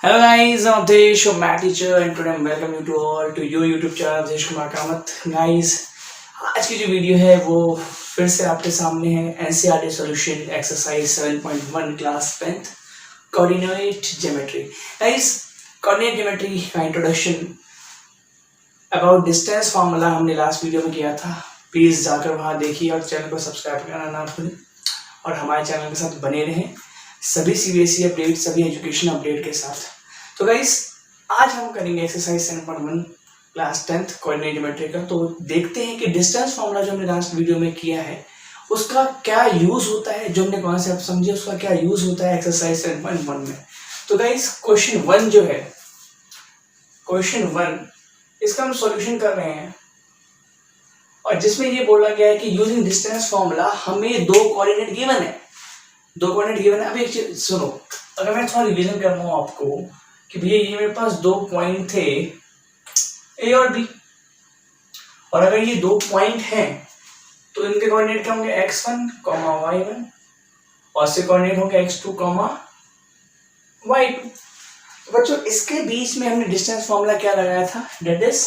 Hello guys, I'm Avdesh, your math teacher, and today I'm welcome you to all to your YouTube channel Avdesh Kumar Kamath. Guys, आज की जो video है वो फिर से आपके सामने है NCERT solution exercise 7.1 class 10th coordinate geometry. Guys, coordinate geometry का इंट्रोडक्शन अबाउट डिस्टेंस फार्मूला हमने लास्ट वीडियो में किया था. प्लीज जाकर वहाँ देखिए और चैनल को सब्सक्राइब करना ना भूलें और हमारे चैनल के साथ बने रहें सभी CBSE अपडेट, सभी एजुकेशन अपडेट के साथ. तो गाइस, आज हम करेंगे exercise 7.1 class 10th coordinate geometry का. तो देखते हैं कि डिस्टेंस फार्मूला जो हमने लास्ट वीडियो में किया है उसका क्या यूज होता है, जो हमने कॉन्सेप्ट समझे उसका क्या यूज होता है एक्सरसाइज 7.1 में. तो गाइस, क्वेश्चन 1 जो है, क्वेश्चन 1 इसका हम सॉल्यूशन कर रहे हैं और जिसमें ये बोला गया है कि यूजिंग डिस्टेंस फार्मूला हमें दो कोऑर्डिनेट गिवन है. दो कोऑर्डिनेट गिवन है. अब एक चीज सुनो, अगर मैं थोड़ा रिवीजन कर रहा हूँ आपको कि भैया ये मेरे पास दो पॉइंट थे ए और बी, और अगर ये दो पॉइंट हैं तो इनके कोऑर्डिनेट क्या होंगे x1, y1 और से कोऑर्डिनेट होंगे x2, y2. तो बच्चों, इसके बीच में हमने डिस्टेंस फार्मूला क्या लगाया था, दैट इज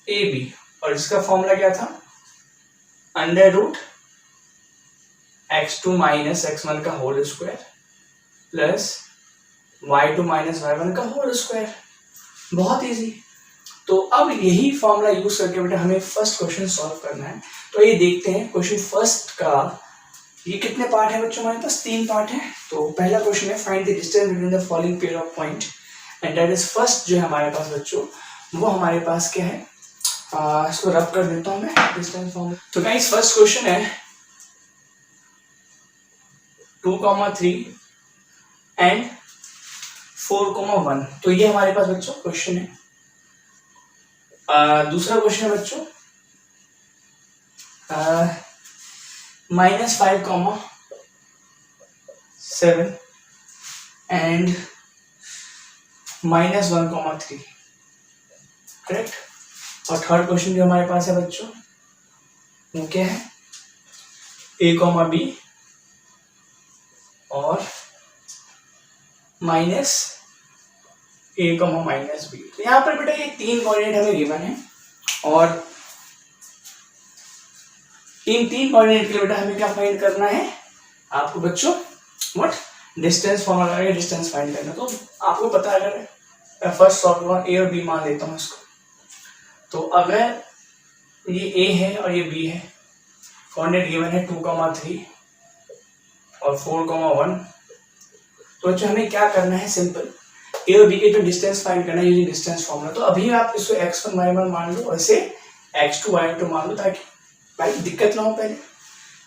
AB, और इसका फार्मूला क्या था, under root x2 minus x1 का whole square plus y2 minus y1 का होल स्क्वायर. बहुत इजी. तो अब यही फॉर्मूला यूज करके बेटा हमें फर्स्ट क्वेश्चन सॉल्व करना है. तो ये देखते हैं क्वेश्चन फर्स्ट का. ये कितने पार्ट है बच्चों, हमारे पास 3 पार्ट है. तो पहला क्वेश्चन है find the distance between the following pair of point, and that is first जो है हमारे पास बच्चों, वो हमारे पास क्या है, इसको रब कर देता हूं मैं डिस्टेंस फॉर्मूला. तो गाइस, फर्स्ट क्वेश्चन है 2,3 एंड 4,1. तो ये हमारे पास बच्चों क्वेश्चन है. दूसरा क्वेश्चन है बच्चों -5,7 एंड -1,3. करेक्ट. और थर्ड क्वेश्चन जो हमारे पास है बच्चों वो क्या है, A, B और -A, -B. तो यहाँ पर बेटा ये 3 कोऑर्डिनेट हमें गिवन है और इन 3 कोऑर्डिनेट के लिए बेटा हमें क्या फाइंड करना है, आपको बच्चों व्हाट डिस्टेंस फार्मूला लगा डिस्टेंस फाइंड करना. तो आपको पता है, अगर मैं फर्स्ट सॉल्व करूँगा A और B मान लेता हूँ इसको. तो अगर ये A है और ये B है, कोऑर्डिनेट गिवन है 2,3 और 4,1. तो बच्चों हमें क्या करना है, सिंपल ए और बी के जो डिस्टेंस फाइंड करना है यूजिंग डिस्टेंस फार्मूला. तो अभी आप इसको x1 y1 मान लो और इसे x2 y2 मान लो ताकि भाई दिक्कत ना हो पहले.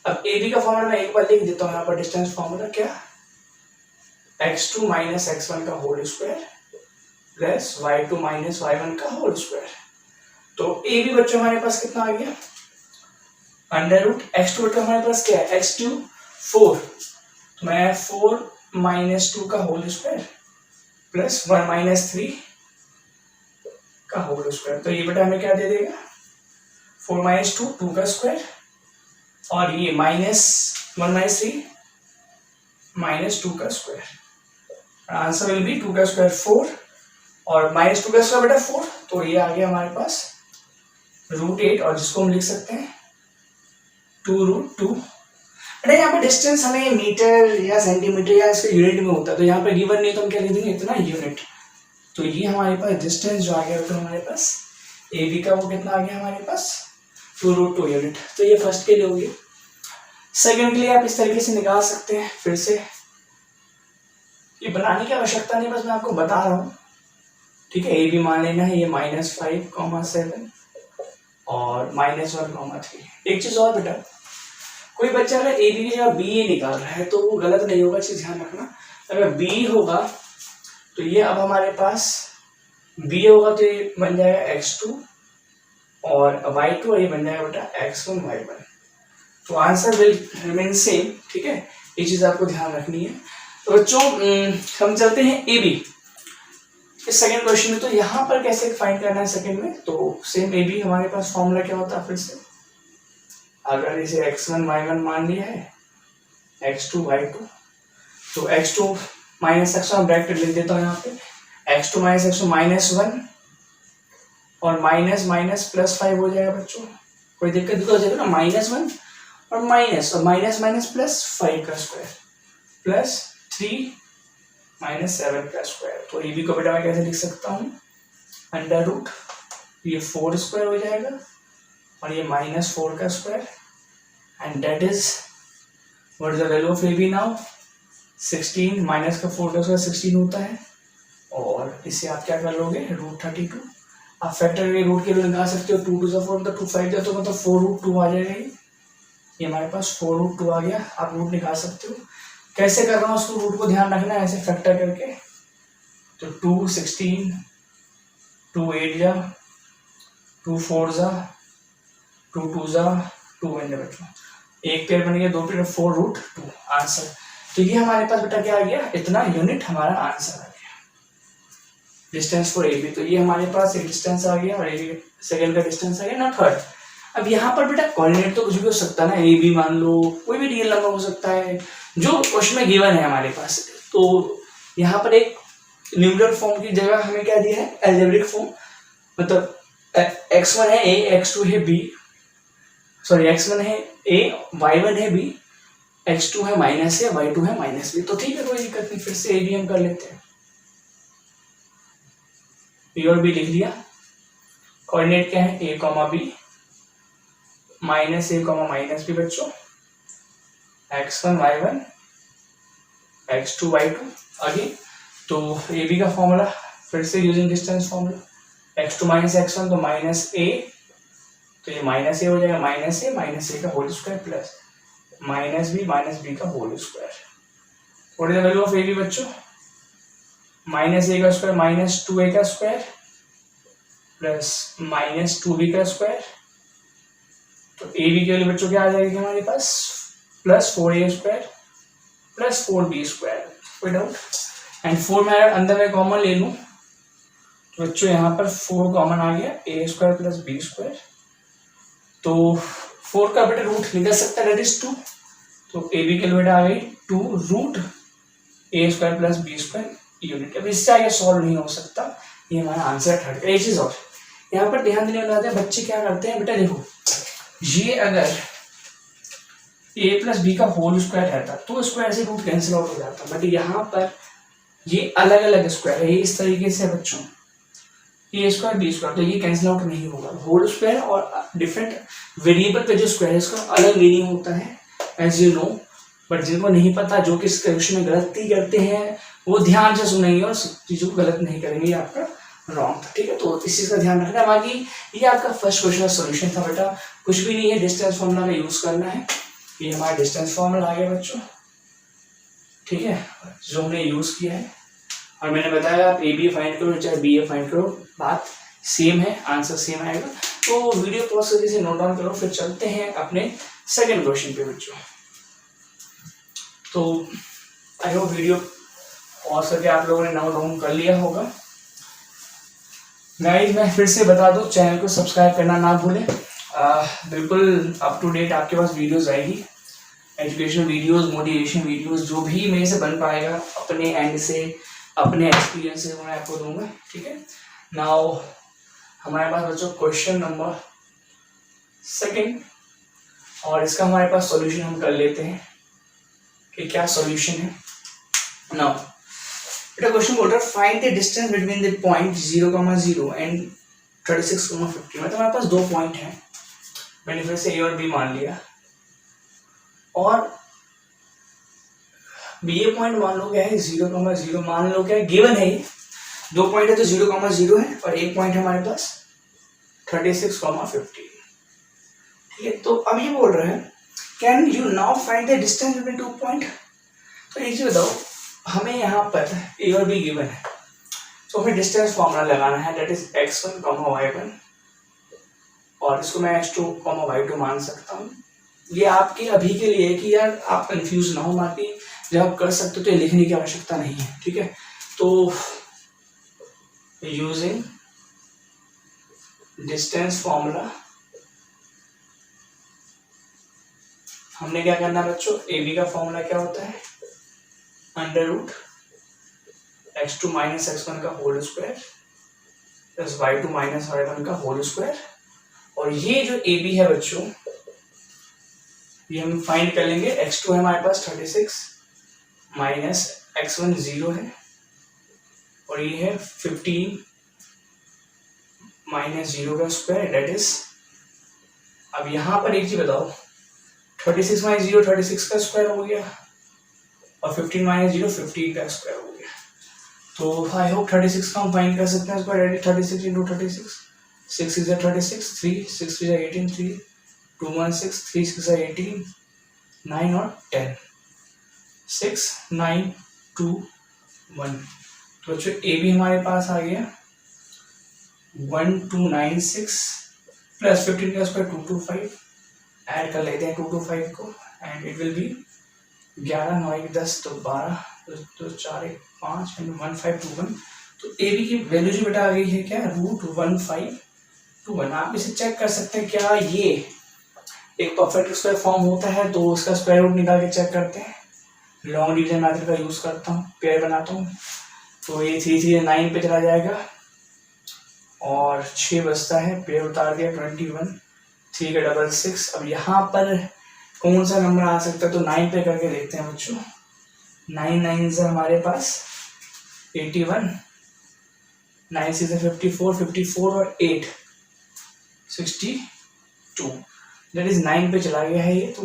अब ए बी का फार्मूला मैं एक बार लिख देता हूँ यहाँ पर. डिस्टेंस फार्मूला क्या, x2 माइनस x1 का whole square plus y2 minus y1 का होल स्क्वायर. तो ए बी बच्चों हमारे पास कितना आ गया, अंडर रूट x2 बच्चों हमारे पास क्या है, x2 4. तो मैं 4 माइनस 2 का होल स्क्वायर प्लस 1 माइनस 3 का होल स्क्वायर. तो ये बेटा हमें क्या दे देगा, 4 माइनस 2 2 का स्क्वायर और ये -1 माइनस 3 माइनस 2 का स्क्वायर. आंसर विल बी 2 का स्क्वायर 4 और माइनस 2 का स्क्वायर बेटा 4. तो ये आ गया हमारे पास √8 और जिसको हम लिख सकते हैं 2√2. बेटा यहाँ पर डिस्टेंस हमें मीटर या सेंटीमीटर या इसके यूनिट में होता है, तो यहाँ पर गिवन नहीं तो हम क्या लिख देंगे, इतना यूनिट. तो ये हमारे पास डिस्टेंस जो आ गया तो हमारे पास ए बी का वो कितना आ गया हमारे पास 2√2 यूनिट. तो ये फर्स्ट के लिए होगी. सेकंड के लिए आप इस तरीके से निकाल सकते हैं. फिर से ये बनाने की आवश्यकता नहीं, बस मैं आपको बता रहा हूँ. ठीक है, ए बी मान लेना है ये -5,7 और -1,3. एक चीज और बेटा, कोई बच्चा अगर ए बी की जगह बी ए निकाल रहा है तो वो गलत नहीं होगा, चीज ध्यान रखना. अगर बी होगा तो ये अब हमारे पास बी होगा तो ये बन जाएगा x2 और y2 और ये बन जाएगा बेटा x1 y1. तो आंसर विल रिमेन सेम. ठीक है, ये चीज आपको ध्यान रखनी है. तो बच्चों हम चलते हैं ए बी इस सेकेंड क्वेश्चन में. तो यहाँ पर कैसे फाइंड करना है सेकेंड में, तो सेम ए बी हमारे पास फॉर्मूला क्या होता है, फिर से अगर इसे x1 y1 मान लिया है x2 y2, तो x2 माइनस एक्स में ब्रैकेट लिख देता हूँ यहाँ पे, x2 माइनस एक्स -1 और माइनस माइनस प्लस 5 हो जाएगा बच्चों। कोई दिक्कत भी हो जाएगा ना, -1 और माइनस माइनस प्लस 5 का स्क्वायर प्लस 3 माइनस 7 का स्क्वायर। तो ए बी को बेटा मैं कैसे लिख सकता हूँ, अंडर रूट ये 4 स्क्वायर हो जाएगा और ये -4 का square and that is what is the value of A B now 16 minus का 4 का स्क्वायर 16 होता है और इसे आप क्या कर लोगे √32। आप फैक्टर के रूट के लिए निकाल सकते हो, 2 to 4 मतलब 2 5 तो मतलब 4√2 आ जाएगा। ये हमारे पास 4√2 आ गया। आप रूट निकाल सकते हो, कैसे कर रहा हूँ उसको रूट को ध्यान रखना है, ऐसे फैक्टर करके। तो 2 16 2 8 जा 2 4 जा 2 2 जा 2 1 बच्चों, एक पेयर बन गया, 2 पेयर 4√2 आंसर। तो ये हमारे पास बेटा क्या आ गया, इतना यूनिट हमारा आंसर आ गया डिस्टेंस फॉर ए बी। तो ये हमारे पास एक डिस्टेंस आ गया और ए सेकंड का डिस्टेंस आ गया ना थर्ड। अब यहाँ पर बेटा कोऑर्डिनेट तो कुछ भी हो सकता है ना, ए बी मान लो, कोई भी रियल नंबर हो सकता है जो क्वेश्चन में गिवन है हमारे पास। तो यहाँ पर एक न्यूमरल फॉर्म की जगह हमें क्या दिया है, अलजेब्रिक फॉर्म, मतलब x1 है a, x2 है b, सॉरी x1 है a, y1 है b, x2 है माइनस है, y2 है माइनस b। तो ठीक है, कोई दिक्कत नहीं, फिर से a b हम कर लेते हैं। a और b लिख लिया, कोऑर्डिनेट क्या है a, b, minus a, minus b बच्चों, x1 y1 x2 y2 आगे। तो ए बी का फॉर्मूला फिर से using distance formula, x2 minus x1 तो माइनस a, तो ये माइनस a हो जाएगा, माइनस a का whole square plus minus b का whole square. What is the value of A B बच्चों, माइनस a का स्क्वायर माइनस 2a का स्क्वायर प्लस माइनस 2b का स्क्वायर। तो ए बी के लिए बच्चों क्या आ जाएगी हमारे पास, plus 4a square plus 4b square. कोई डाउट? एंड 4 मैं अंदर में कॉमन ले लूं तो बच्चों यहाँ पर 4 कॉमन आ गया, a square plus b square. तो 4 का बेटा रूट निकल सकता है, दैट इज 2। तो ए बी के लिए बेटा आ गई 2√a square plus b square unit. अब इससे आगे सॉल्व नहीं हो सकता, ये हमारा आंसर थर्ड का। एक चीज और यहाँ पर ध्यान देने वाला है, बच्चे क्या करते हैं बेटा, देखो ये अगर a प्लस बी का होल स्क्वायर रहता तो स्क्वायर से रूट कैंसिल आउट हो जाता, बट यहाँ पर ये अलग अलग स्क्वायर है, ये इस तरीके से बच्चों ए स्क्वायर बी स्क्वायर, तो ये कैंसिल आउट नहीं होगा। होल स्क्वायर और डिफरेंट वेरिएबल पे जो स्क्वायर है इसका अलग मीनिंग होता है एज यू नो, बट जिनको नहीं पता, जो कि इस क्वेश्चन में गलती करते हैं, वो ध्यान से सुनेंगे और चीजों को गलत नहीं करेंगे, ये आपका रॉन्ग था। ठीक है, तो इस चीज का ध्यान रखना। बाकी ये आपका फर्स्ट क्वेश्चन का सोल्यूशन था बेटा, कुछ भी नहीं है, डिस्टेंस फॉर्मूला का यूज करना है। ये हमारा डिस्टेंस फॉर्मूला आ गया बच्चों, ठीक है, जो हमने यूज किया है। और मैंने बताया आप ए बी फाइंड करो चाहे बी ए फाइंड करो, बात सेम है, आंसर सेम आएगा। तो वीडियो पॉज करके से नोट डाउन करो, फिर चलते हैं अपने सेकंड क्वेश्चन पे बच्चों। तो आई होप वीडियो पॉज करके आप लोगों ने नोट डाउन कर लिया होगा। गाइस मैं फिर से बता दूं, चैनल को सब्सक्राइब करना ना भूलें। बिल्कुल अप टू डेट आपके पास वीडियोस आएगी, एजुकेशन वीडियोस, मोटिवेशन वीडियोस, जो भी मेरे से बन पाएगा अपने एंड से, अपने एक्सपीरियंस से मैं आपको दूंगा। ठीक है, नाउ हमारे पास बच्चों क्वेश्चन नंबर सेकंड, और इसका हमारे पास सॉल्यूशन हम कर लेते हैं कि क्या सॉल्यूशन है। नाउ बेटा क्वेश्चन बोल रहा है find the distance between the point 0,0 and 36,50। मतलब हमारे पास 2 पॉइंट हैं, मैंने फिर से ए और बी मान लिया, और बी ए पॉइंट मान लो क्या है 0,0 मान लो क्या है, गिवन है ये 2 पॉइंट है तो 0,0 है, और एक पॉइंट है हमारे पास 36,50। ठीक है, तो अब ये बोल रहे हैं can you now find the distance between 2 point. तो एक चीज बताओ, हमें यहाँ पर ए और बी गिवन है, तो हमें डिस्टेंस फॉर्मूला लगाना है, दैट इज x1, y1, और इसको मैं x2, y2 मान सकता हूँ। ये आपके अभी के लिए है कि यार आप कंफ्यूज ना हो, बाकी जब आप कर सकते हो तो ये लिखने की आवश्यकता नहीं है। ठीक है, तो यूजिंग डिस्टेंस फॉर्मूला हमने क्या करना है बच्चों, ए बी का फॉर्मूला क्या होता है, under root x2 minus x1 का whole square plus y2 minus y1 का होल स्क्वायर। और ये जो ए बी है बच्चों, ये हम फाइंड कर लेंगे। x2 है हमारे पास 36 माइनस x1 0 है, और ये है 15 माइनस 0 का स्क्वायर डेट इज। अब यहाँ पर एक चीज बताओ, 36 माइनस 0 36 का स्क्वायर हो गया, और 15 माइनस 0 15 का स्क्वायर हो गया। तो आई होप 36 का हम फाइंड कर सकते हैं square. 36 into 36, 6 is 36, 3 6 is 18, 3 2 1 6, 3 6 is 18, 9 और 10, 6 9 2 1। तो बच्चों ए भी हमारे पास आ गया 1296 प्लस 15 का स्क्वायर 225, ऐड कर लेते हैं 225 को, एंड इट विल बी 11 9 10 तो 12 तो 4 1 5 एंड 1521। तो ए बी की वैल्यू जो बेटा आ गई है क्या, √1521। आप इसे चेक कर सकते हैं क्या ये एक परफेक्ट स्क्वायर फॉर्म होता है, तो उसका स्क्वायर रूट निकाल के चेक करते हैं। लॉन्ग डिवीजन मेथड का यूज करता हूँ, पेयर बनाता हूँ। तो ये 3 3 9 पे चला जाएगा, और 6 बचता है, पेयर उतार दिया 21, 3 का डबल 6। अब यहाँ पर कौन सा नंबर आ सकता है, तो 9 पे करके देखते हैं बच्चों। 9 9 से हमारे पास 81, 9 से 54, 54 और 8 62, दैट इज 9 पे चला गया है ये। तो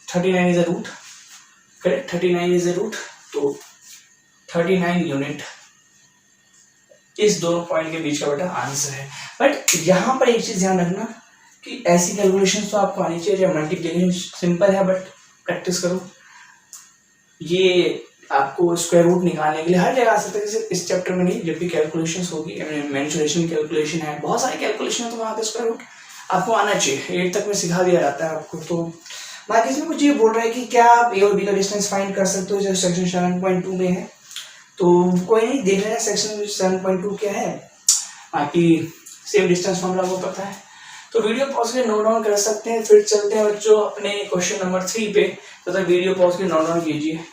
39 is a root, correct, 39 is a root. तो 39 यूनिट इस दोनों पॉइंट के बीच का बेटा आंसर है। बट यहाँ पर एक चीज ध्यान रखना कि ऐसी कैलकुलेशन तो आपको आनी चाहिए, जब मल्टीप्लिकेशन सिंपल है बट प्रैक्टिस करो। ये आपको स्क्वायर रूट निकालने के लिए हर जगह आ सकता है, जैसे इस चैप्टर में नहीं, जब भी कैलकुलेशन होगी, मेंसुरेशन कैलकुलेशन है, बहुत सारे कैलकुलेशन है, तो वहाँ पे स्क्वायर रूट आपको आना चाहिए। 8 तक में सिखा दिया जाता है आपको। तो बाकी इसमें कुछ ये बोल रहा है कि क्या आप ए और बी का डिस्टेंस फाइंड कर सकते हो, जो सेक्शन 7.2 में है। तो कोई नहीं, देख लेना सेक्शन 7.2 क्या है, बाकी सेम डिस्टेंस फॉर्मूला आपको पता है। तो वीडियो पॉज के नोट डाउन कर सकते हैं, फिर चलते हैं बच्चों अपने क्वेश्चन नंबर 3 पे। तो वीडियो पॉज के नोट डाउन कीजिए।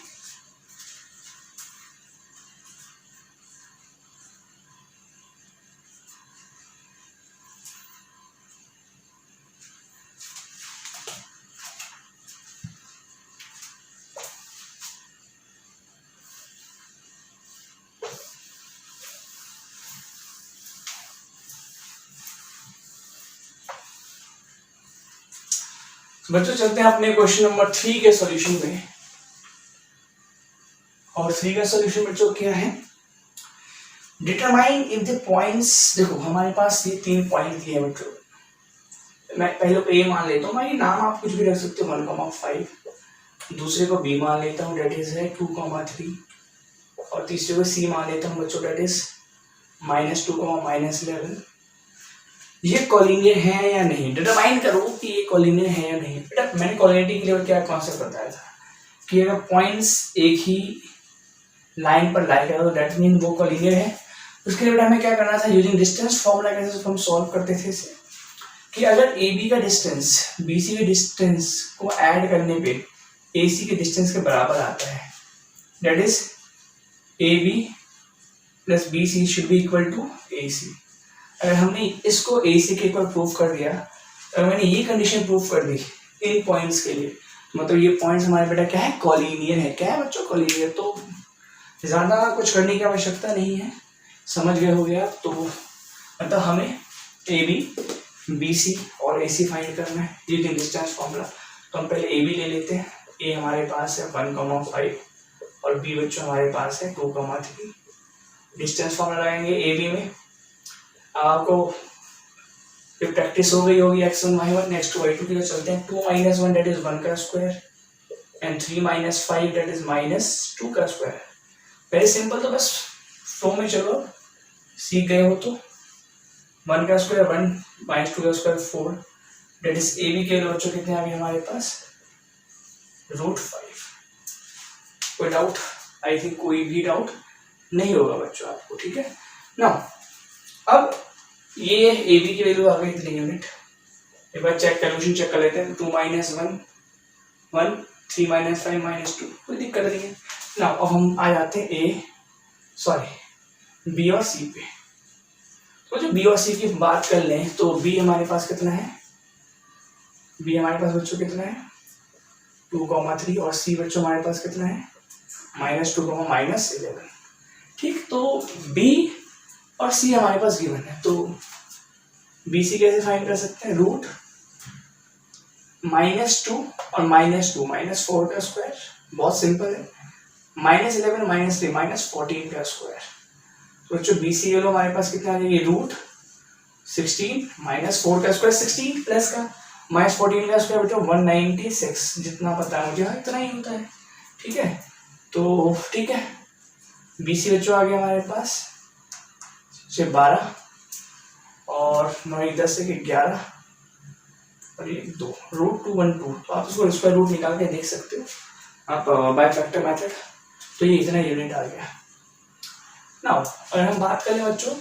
बच्चों चलते हैं अपने क्वेश्चन नंबर 3 के सॉल्यूशन में। और 3 का सॉल्यूशन बच्चों क्या है, डिटरमाइन इफ द पॉइंट्स। देखो हमारे पास ये 3 पॉइंट दिए हैं बच्चों, मैं पहले को ए मान लेता हूँ, ये नाम आप कुछ भी रख सकते हो, 1,5। दूसरे को बी मान लेता हूँ, डेट इज है 2,3। और तीसरे को सी मान लेता हूँ बच्चों, डेट इज -2, -11। ये कॉलिनियर है या नहीं, डिटरमाइन करो कि ये कॉलिनियर है या नहीं। बेटा मैंने कॉलिनिटी के लिए क्या कॉन्सेप्ट बताया था कि अगर पॉइंट्स एक ही लाइन पर लाई करो, दैट मीन वो कॉलिनियर है। उसके लिए बेटा हमें क्या करना था, यूजिंग डिस्टेंस फॉर्मूला कैसे हम सॉल्व करते थे इसे, कि अगर ए बी का डिस्टेंस बी सी के डिस्टेंस को ऐड करने पे ए सी के डिस्टेंस के बराबर आता है, that is A B plus B C should be equal to A C. अगर हमने इसको ए सी के इक्वल प्रूफ कर दिया, अगर मैंने ये कंडीशन प्रूफ कर दी इन पॉइंट्स के लिए, मतलब ये पॉइंट्स हमारे बेटा क्या है, कॉलिनियर है। क्या है बच्चों, कॉलिनियर। तो ज़्यादा कुछ करने की आवश्यकता नहीं है, समझ गए हो गया। तो मतलब हमें ए बी बी सी और ए सी फाइंड करना है यूजिंग डिस्टेंस फॉर्मूला। तो हम पहले ए बी ले लेते हैं। ए हमारे पास है 1,5 और बी बच्चों हमारे पास है 2,3। डिस्टेंस फॉर्मूला लगाएंगे ए बी में। आपको ये प्रैक्टिस हो गई होगी x1 y1 नेक्स्ट y2 की। तो चलते हैं 2 - 1 दैट इज 1 का स्क्वायर एंड 3 - 5 दैट इज -2 का स्क्वायर। Very simple. तो बस फ्लो में चलो, सीख गए हो। तो 1 का स्क्वायर 1 -2 का square 4 that is A B के लिए बच्चों कितने अभी हमारे पास, √5। कोई डाउट? आई थिंक कोई भी डाउट नहीं होगा बच्चों आपको, ठीक है ना। अब ये ए बी की वैल्यू आ गई 3 यूनिट। एक बार चेक कैलकुलेशन चेक कर लेते हैं। 2 - 1 1, 3 - 5 -2, कोई दिक्कत नहीं है ना। अब हम आ जाते हैं ए सॉरी बी और सी पे। तो जो बी और सी की बात कर लें तो बी हमारे पास कितना है, बी हमारे पास बच्चों कितना है 2,3 और सी बच्चों हमारे पास कितना है -2, -11। ठीक, तो बी और सी हमारे पास गिवन है, तो बी सी कैसे फाइंड कर सकते हैं, रूट -2 और -2 -4 का स्क्वायर, बहुत सिंपल है, -11 -3 -14 का स्क्वायर। तो बच्चों बी सी लो हमारे पास कितना आ जाएगी, रूट 16 -4 का स्क्वायर 16 प्लस का -14 का स्क्वायर बच्चों 196, जितना पता है मुझे इतना ही होता है। ठीक है, तो ठीक है, बी सी बच्चों आ गया हमारे पास 12 और 9 10 11 और ये 2 √212। तो आप इसको स्क्वायर रूट निकाल के देख सकते हो आप बाय फैक्टर मेथड। तो ये इतना यूनिट आ गया। नाउ अगर हम बात करें बच्चों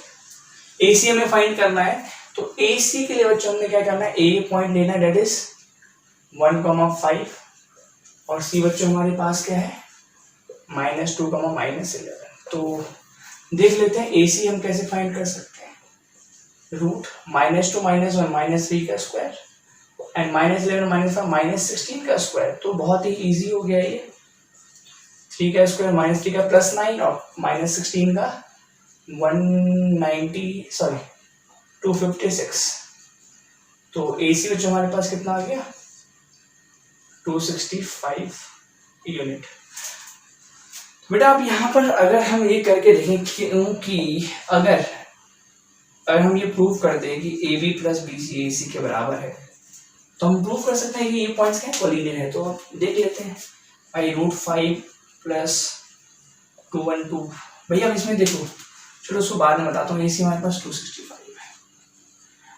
AC हमें फाइंड करना है, तो AC के लिए बच्चों हमने क्या करना है, A पॉइंट लेना है डेट इज 1,5 और C बच्चों हमारे पास क्या है -2, -11। तो देख लेते हैं AC हम कैसे फाइंड कर सकते हैं, रूट -2 -1 -3 का स्क्वायर एंड -11 -5 -16 का स्क्वायर। तो बहुत ही इजी हो गया ये, 3 का स्क्वायर -3 का +9 और -16 का 256। तो AC बच्चों हमारे पास कितना आ गया 265 यूनिट। बेटा आप यहाँ पर अगर हम ये करके देखें कि अगर हम ये प्रूव कर दें कि AB + BC AC के बराबर है, तो हम प्रूव कर सकते हैं कि ये पॉइंट्स क्या कोलिनियर है। तो आप देख लेते हैं भाई √5 + 212। भैया अब इसमें देखो, चलो उसको बाद में बताता हूँ। AC हमारे पास 265 है।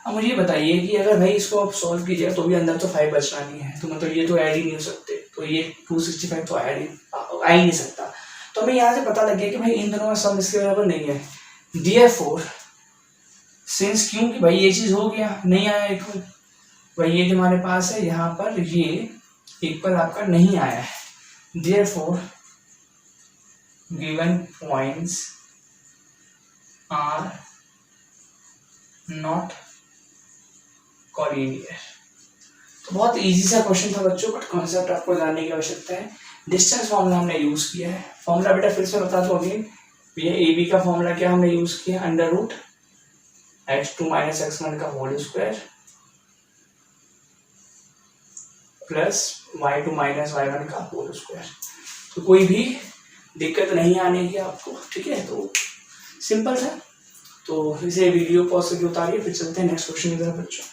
अब मुझे ये बताइए कि अगर भाई इसको आप सॉल्व कीजिए तो भी अंदर तो 5 बचना नहीं है, तो मतलब ये तो ऐड ही नहीं हो सकते, तो ये 265 तो ऐड आ ही नहीं सकता। तो हमें यहाँ से पता लग गया कि भाई इन दोनों का सम इसके बराबर नहीं है। Therefore सिंस, क्योंकि भाई ये चीज हो गया, नहीं आया इक्वल, भाई ये जो हमारे पास है यहाँ पर ये इक्वल आपका नहीं आया है। Therefore given points are not collinear। तो बहुत इजी सा क्वेश्चन था बच्चों, बट कॉन्सेप्ट आपको जानने की आवश्यकता है। डिस्टेंस फॉर्मूला हमने यूज किया है। फॉर्मूला बेटा फिर से बता दो अगेन, ये AB का फॉर्मूला क्या हमने यूज किया, √x2 - x1 का whole square plus y2 - y1 का होल स्क्वायर। तो कोई भी दिक्कत नहीं आने की आपको, ठीक है, तो सिंपल था। तो इसे वीडियो पॉज करके उतारिए, फिर चलते हैं नेक्स्ट क्वेश्चन की तरफ बच्चों,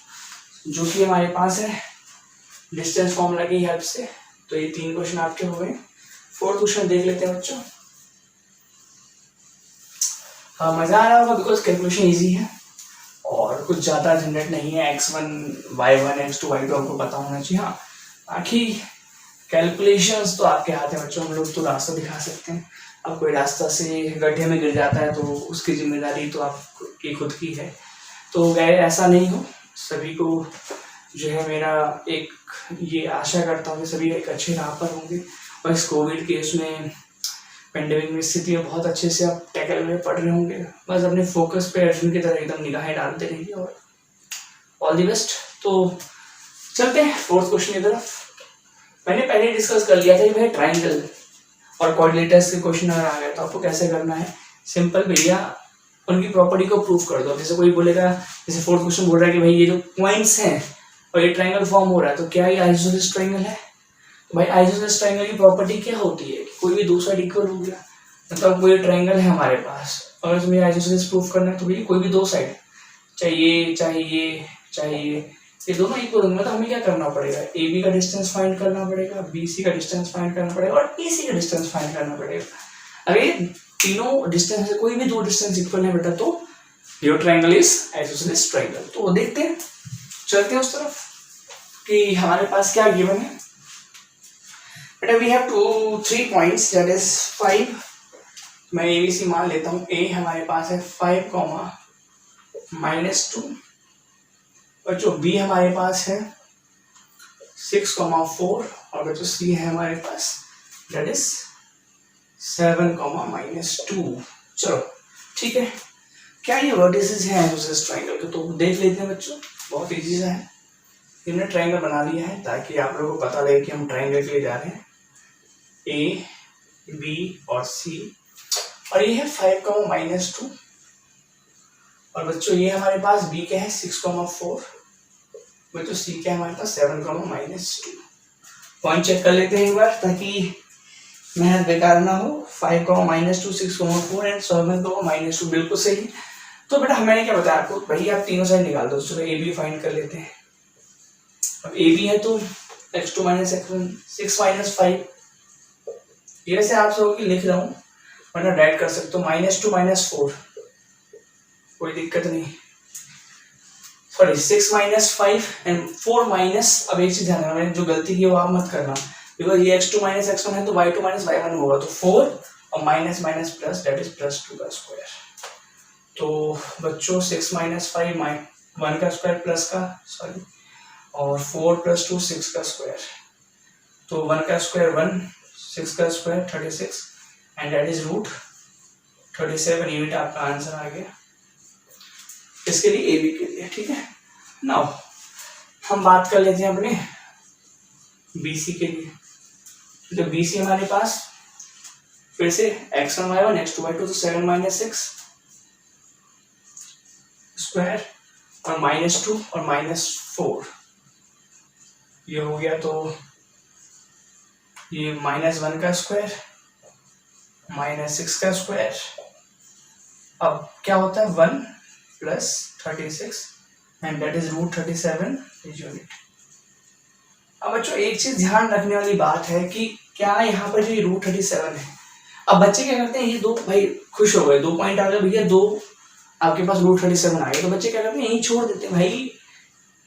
जो कि हमारे पास है डिस्टेंस फॉर्मूला की हेल्प से। तो ये 3 क्वेश्चन आपके हो गए। 4th क्वेश्चन देख लेते हैं बच्चों। हाँ, मजा आ रहा होगा बिकॉज कैलकुलेशन इजी है और कुछ ज्यादा झंझट नहीं है। x1 y1 x2 y2 आपको पता होना चाहिए। हाँ, बाकी कैलकुलेशंस तो आपके हाथ है बच्चों, हम लोग तो रास्ता दिखा सकते हैं। अब कोई रास्ता से गड्ढे में गिर जाता है तो उसकी जिम्मेदारी तो आपकी खुद की है। तो गए ऐसा नहीं हो, सभी को जो है मेरा एक ये आशा करता हूँ कि सभी एक अच्छे राह पर होंगे और इस कोविड केस में, पेंडेमिक में स्थिति में बहुत अच्छे से आप टैकल में पढ़ रहे होंगे। बस अपने फोकस पे अर्जुन की तरह एकदम निगाहें डालते रहिए और ऑल दी बेस्ट। तो चलते हैं 4th क्वेश्चन की तरफ। मैंने पहले डिस्कस कर लिया था कि भाई ट्राइंगल और कोऑर्डिनेटर्स के क्वेश्चन अगर आ गए तो आपको कैसे करना है। सिंपल भैया, उनकी प्रॉपर्टी को प्रूव कर दो। जैसे कोई बोलेगा, जैसे 4th क्वेश्चन बोल रहा है कि भाई ये जो पॉइंट्स हैं और ये ट्राइंगल फॉर्म हो रहा है, तो क्या ये आइसोसेलेस ट्राइंगल है। तो भाई आइसोसेलेस ट्राइंगल की प्रॉपर्टी क्या होती है, कोई भी 2 साइड इक्वल हो गया, मतलब कोई ट्राइंगल है हमारे पास और तुम्हें आइसोसेलेस प्रूफ करना है, तो भाई कोई भी 2 साइड, चाहिए ये दोनों इक्वल होंगे, मतलब हमें क्या करना पड़ेगा, AB का डिस्टेंस फाइंड करना पड़ेगा, BC का डिस्टेंस फाइंड करना पड़ेगा और AC का डिस्टेंस फाइंड करना पड़ेगा। अगर ये तीनों डिस्टेंस से कोई भी 2 डिस्टेंस इक्वल है बेटा, तो your triangle is isosceles triangle. तो देखते हैं, चलते हैं उस तरफ कि हमारे पास क्या गिवन है। बेटा we have 3 points that is 5। मैं ABC मान लेता हूँ। A हमारे पास है 5, -2 और जो B हमारे पास है 6, 4 और जो C है हमारे पास दैट इज 7, -2। चलो ठीक है, क्या ये वर्टिसेस हैं आइसोसेलेस ट्रायंगल के, तो देख लेते हैं बच्चों। बहुत इजी सा है, हमने ट्रायंगल बना लिया है ताकि आप लोगों को पता लगे कि हम ट्रायंगल के लिए जा रहे हैं। ए, बी और सी, और ये है 5,-2, और बच्चों ये हमारे पास बी के है 6,4, बच्चों सी के हमारे पास 7,-2। पॉइंट चेक कर लेते हैं एक बार ताकि मेहनत बेकार ना हो। 5,-2, 6,4 एंड 7,-2, बिल्कुल सही। तो बेटा मैंने क्या बताया आपको, भाई आप तीनों साइड निकाल दो। चलो ए बी फाइंड कर लेते हैं। अब ए बी है तो x2 - x1 6 - 5, ये वैसे आप सबको की लिख रहा हूँ वरना डायरेक्ट कर सकते हो। -2 - 4, कोई दिक्कत नहीं। सॉरी 6 - 5 एंड 4 माइनस, अब एक चीज ध्यान रखना, मैंने जो गलती की वो आप मत करना, बिकॉज ये x2 - x1 है तो y2 - y1 होगा, तो 4 और minus minus plus, that is +2 का स्क्वायर। तो बच्चों 6 - 5 1 का स्क्वायर प्लस का, सॉरी, और 4 + 2 6 का स्क्वायर, तो 1 का स्क्वायर 1, 6 का स्क्वायर 36 एंड दैट इज √37। ये बेटा आपका आंसर आ गया इसके लिए, ए बी के लिए। ठीक है, नाउ हम बात कर लेते हैं अपने BC के लिए। तो BC हमारे पास फिर से x1 y1 x2 y2, तो 7 - 6 स्क्वायर और -2 और -4, ये हो गया। तो ये -1 का स्क्वायर -6 का स्क्वायर, अब क्या होता है 1 + 36 एंड दैट इज √37 यूनिट। अब बच्चों एक चीज ध्यान रखने वाली बात है कि क्या यहाँ पर जो √37 है, अब बच्चे क्या करते हैं, ये दो भाई खुश हो गए, 2 पॉइंट आ गए भैया, 2 आपके पास √37 आ गए, तो बच्चे क्या करते हैं यही छोड़ देते हैं। भाई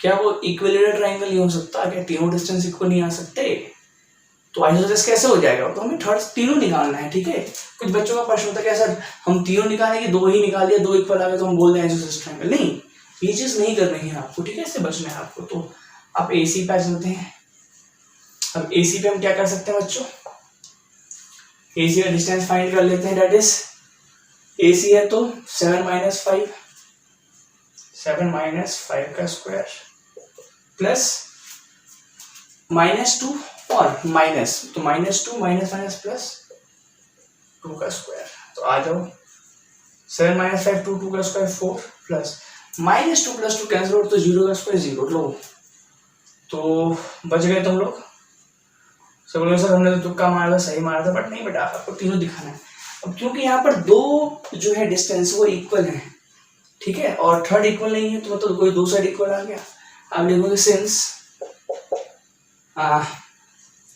क्या वो इक्विलेटरल ट्रायंगल नहीं हो सकता क्या, तीनों डिस्टेंस इक्वल नहीं आ सकते, तो आइसोसेलेस कैसे हो जाएगा, तो हमें थर्ड तीनों निकालना है। ठीक है, कुछ बच्चों का प्रश्न होता है कि सर हम तीनों निकालेंगे, 2 ही निकाल लिया, 2 इक्वल आ गए तो हम बोल दें आइसोसेलेस ट्रायंगल, नहीं, ये चीज नहीं करनी है आपको। ठीक है, इससे बचना है आपको। तो आप AC पे चलते हैं। अब AC पे हम क्या कर सकते हैं बच्चों, AC का डिस्टेंस फाइंड कर लेते हैं, दैट इज AC है तो 7 - 5, 7 - 5 का स्क्वायर प्लस -2 और माइनस, तो -2 माइनस प्लस 2 का स्क्वायर, तो आ जाओ 7 - 5 2 का स्क्वायर 4 प्लस -2 + 2 कैंसिल आउट, तो 0 का स्क्वायर 0, लो तो बच गए तुम लोग। सब लोग सर हमने तो तुक्का मारा था, सही मारा था, बट नहीं बेटा आपको तीनों दिखाना है। अब क्योंकि यहाँ पर 2 जो है डिस्टेंस वो इक्वल है, ठीक है, और थर्ड इक्वल नहीं है, तो मतलब कोई 2 साइड इक्वल आ गया। आप लिखोगे since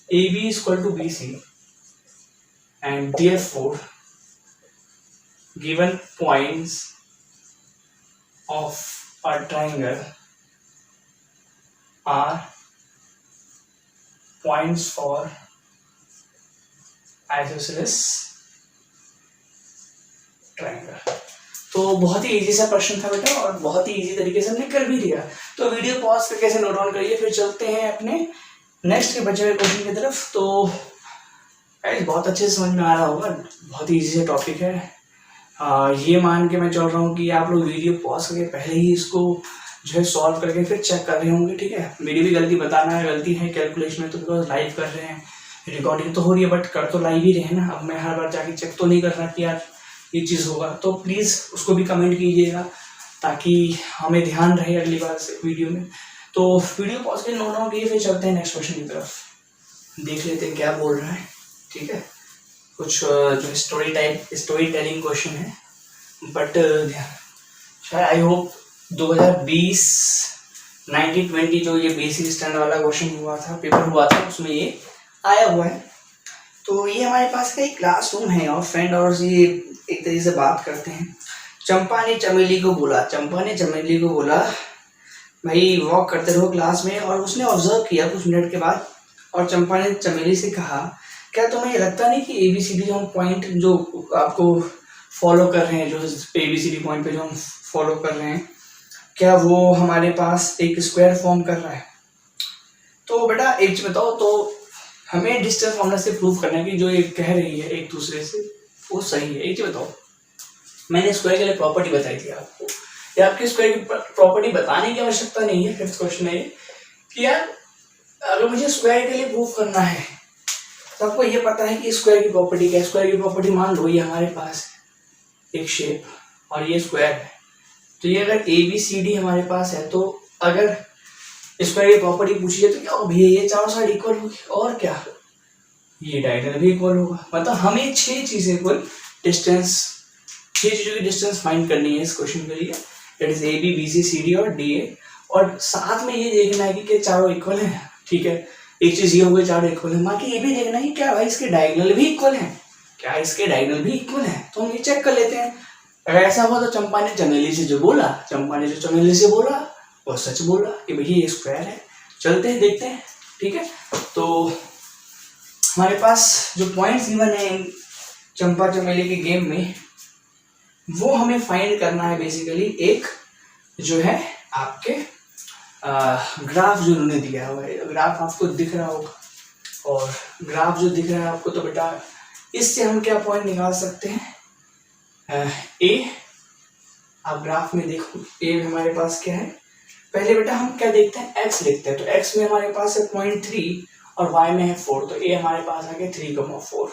AB = BC and therefore given points of a triangle are points for isosceles triangle। तो बहुत ही इजी सा प्रश्न था बेटा, और बहुत ही इजी तरीके से हमने कर भी दिया। तो वीडियो पॉज करके कैसे नोट डाउन करिए, फिर चलते हैं अपने नेक्स्ट के बचे हुए क्वेश्चन की तरफ। तो बहुत अच्छे से समझ में आ रहा होगा, बहुत ही इजी सा टॉपिक है। ये मान के मैं चल रहा हूँ कि आप लोग वीडियो पॉज करके पहले ही इसको जो है सॉल्व करके फिर चेक कर रहे होंगे। ठीक है, मेरी भी गलती बताना है, गलती है कैलकुलेशन में, तो बिकॉज लाइव कर रहे हैं, रिकॉर्डिंग तो हो रही है बट कर तो लाइव ही रहे हैं ना। अब मैं हर बार जाके चेक तो नहीं कर रहा कि यार ये चीज़ होगा, तो प्लीज़ उसको भी कमेंट कीजिएगा ताकि हमें ध्यान रहे अगली बार से वीडियो में। तो वीडियो पॉज के नोट डाउन किए, फिर चलते हैं नेक्स्ट क्वेश्चन की तरफ, देख लेते हैं क्या बोल रहा है। ठीक है, कुछ जो स्टोरी टेलिंग क्वेश्चन है, बट शायद आई होप 2020 1920 जो ये बेसिक स्टैंडर्ड वाला क्वेश्चन हुआ था, पेपर हुआ था, उसमें ये आया हुआ है। तो ये हमारे पास का एक क्लासरूम है और फ्रेंड, और ये एक तरीके से बात करते हैं। चंपा ने चमेली को बोला भाई वॉक करते रहो क्लास में, और उसने ऑब्जर्व किया कुछ मिनट के बाद, और चंपा ने चमेली से कहा क्या तुम्हें ये लगता नहीं कि ABCD जो हम पॉइंट जो आपको फॉलो कर रहे हैं, जो ABCD पॉइंट पे जो हम फॉलो कर रहे हैं, क्या वो हमारे पास एक स्क्वायर फॉर्म कर रहा है। तो बेटा एक चीज बताओ, तो हमें डिस्टेंस फॉर्मूला से प्रूव करना है कि जो ये कह रही है एक दूसरे से वो सही है। एक चीज बताओ, मैंने स्क्वायर के लिए प्रॉपर्टी बताई थी आपको, या आपकी स्क्वायर की प्रॉपर्टी बताने की आवश्यकता नहीं है। फिफ्थ क्वेश्चन है कि यार अगर मुझे स्क्वायर के लिए प्रूफ करना है तो आपको ये पता है कि स्क्वायर की प्रॉपर्टी क्या है। स्क्वायर की प्रॉपर्टी मान लो ये हमारे पास एक शेप और ये स्क्वायर है, तो ये अगर ए बी सी डी हमारे पास है तो अगर स्क्वायर की प्रॉपर्टी पूछी जाए तो क्या भैया ये चारों साइड इक्वल होगी और क्या ये डायगोनल भी इक्वल होगा। मतलब हमें 6 चीजें इक्वल डिस्टेंस, 6 चीजों की डिस्टेंस फाइंड करनी है इस क्वेश्चन के लिए, that is A B B C C D और डी ए। और साथ में ये देखना है कि चारों इक्वल है, ठीक है। एक चीज ये हो गई चारों इक्वल है, बाकी ये भी देखना है कि क्या भाई इसके डायगोनल भी इक्वल है, क्या इसके डायगोनल भी इक्वल है। तो हम ये चेक कर लेते हैं। अगर ऐसा हुआ तो चंपा ने चमेली से जो बोला वो सच बोला कि भैया ये स्क्वायर है। चलते हैं देखते हैं, ठीक है। तो हमारे पास जो पॉइंट्स गिवन है चंपा चमेली के गेम में वो हमें फाइंड करना है। बेसिकली एक जो है आपके ग्राफ जो उन्होंने दिया हुआ है, ग्राफ आपको दिख रहा होगा, और ग्राफ जो दिख रहा है आपको तो बेटा इससे हम क्या पॉइंट निकाल सकते हैं। ए, आप ग्राफ में देखो ए हमारे पास क्या है। पहले बेटा हम क्या देखते हैं, एक्स देखते हैं। तो एक्स में हमारे पास है 0.3 और y में है 4, तो ए हमारे पास आ गया 3,4।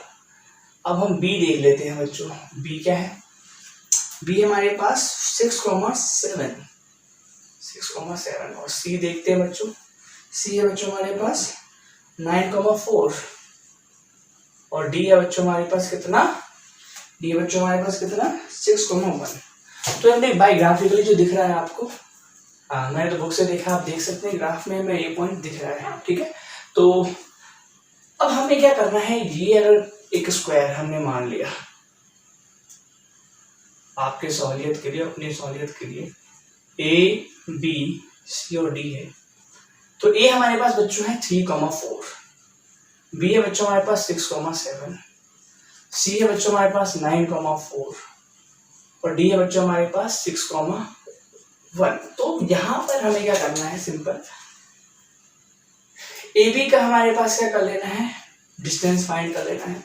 अब हम बी देख लेते हैं बच्चों। बी क्या है, बी हमारे पास 6,7 और सी देखते हैं बच्चों। सी है बच्चों हमारे पास 9,4 और डी है बच्चों हमारे पास कितना, डी बच्चों हमारे पास कितना 6,1। तो हमने बाय ग्राफिकली जो दिख रहा है आपको, मैंने तो बुक से देखा, आप देख सकते हैं ग्राफ में हमें ये पॉइंट दिख रहा है, ठीक है। तो अब हमें क्या करना है, ये अगर एक स्क्वायर हमने मान लिया आपके सहूलियत के लिए, अपनी सहूलियत के लिए, ए बी सी और डी है, तो ए हमारे पास बच्चों है 3,4, बी है बच्चों हमारे पास 6,7, सी है बच्चों हमारे पास 9,4 और डी है बच्चों हमारे पास 6,1। तो यहां पर हमें क्या करना है, सिंपल ए बी का हमारे पास क्या कर लेना है, डिस्टेंस फाइंड कर लेना है।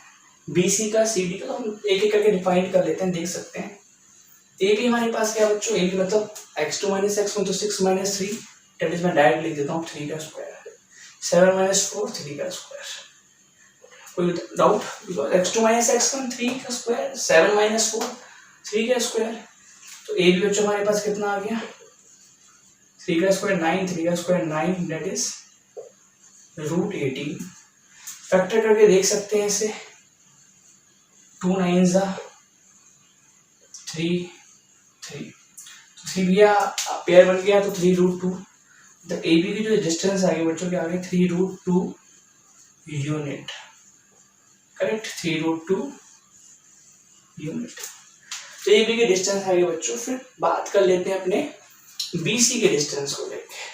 बी सी का सी डी का तो हम एक एक करके डिफाइन कर लेते हैं, देख सकते हैं। ए बी हमारे पास क्या बच्चों, ए बी मतलब x2 - x1 तो 6 - 3, दैट इज मैं डायरेक्ट लिख देता हूँ 3 का स्क्वायर, 7 - 4 3 का स्क्वायर। कोई डाउट, बिकॉज x2 - x1 3 का स्क्वायर, 7 - 4 3 का स्क्वायर। तो ए बी बच्चों हमारे पास कितना आ गया, 3 का स्क्वायर 9, 3 का स्क्वायर 9, दैट इज √18। फैक्टर करके देख सकते हैं इसे, 2 9 3 3, तो 3 भैया पेयर बन गया तो 3√2। तो ए बी की जो डिस्टेंस आ गई बच्चों के आगे 3√2 यूनिट, करेक्ट, 3√2 यूनिट। तो ए बी की डिस्टेंस आ गई बच्चों। फिर बात कर लेते हैं अपने बी सी के डिस्टेंस को लेके।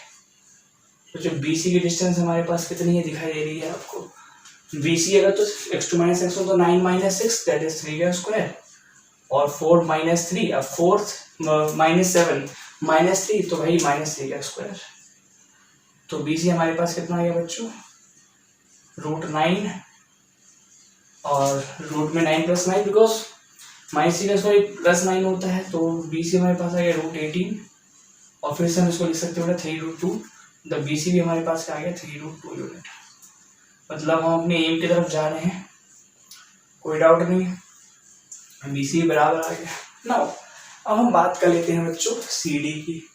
तो जो बी सी की डिस्टेंस हमारे पास कितनी है दिखाई दे रही है आपको। बी सी अगर तो x2 - x1 तो 9 - 6 दैट इज 3 का स्क्वायर और 4 - 3, अब 4 -7 -3 तो भाई -3 का स्क्वायर। तो बी सी हमारे पास कितना आ गया बच्चों, √9 और रूट में 9 + 9, बिकॉज -3 का स्क्वायर +9 होता है, तो बी सी हमारे पास आ गया √18 और फिर से हम इसको लिख सकते हैं 3√2। द बी सी भी हमारे पास क्या आ गया 3√2 यूनिट। मतलब हम अपने एम की तरफ जा रहे हैं, कोई डाउट नहीं, बी सी बराबर आ गया। नाउ अब हम बात कर लेते हैं बच्चों सी डी की।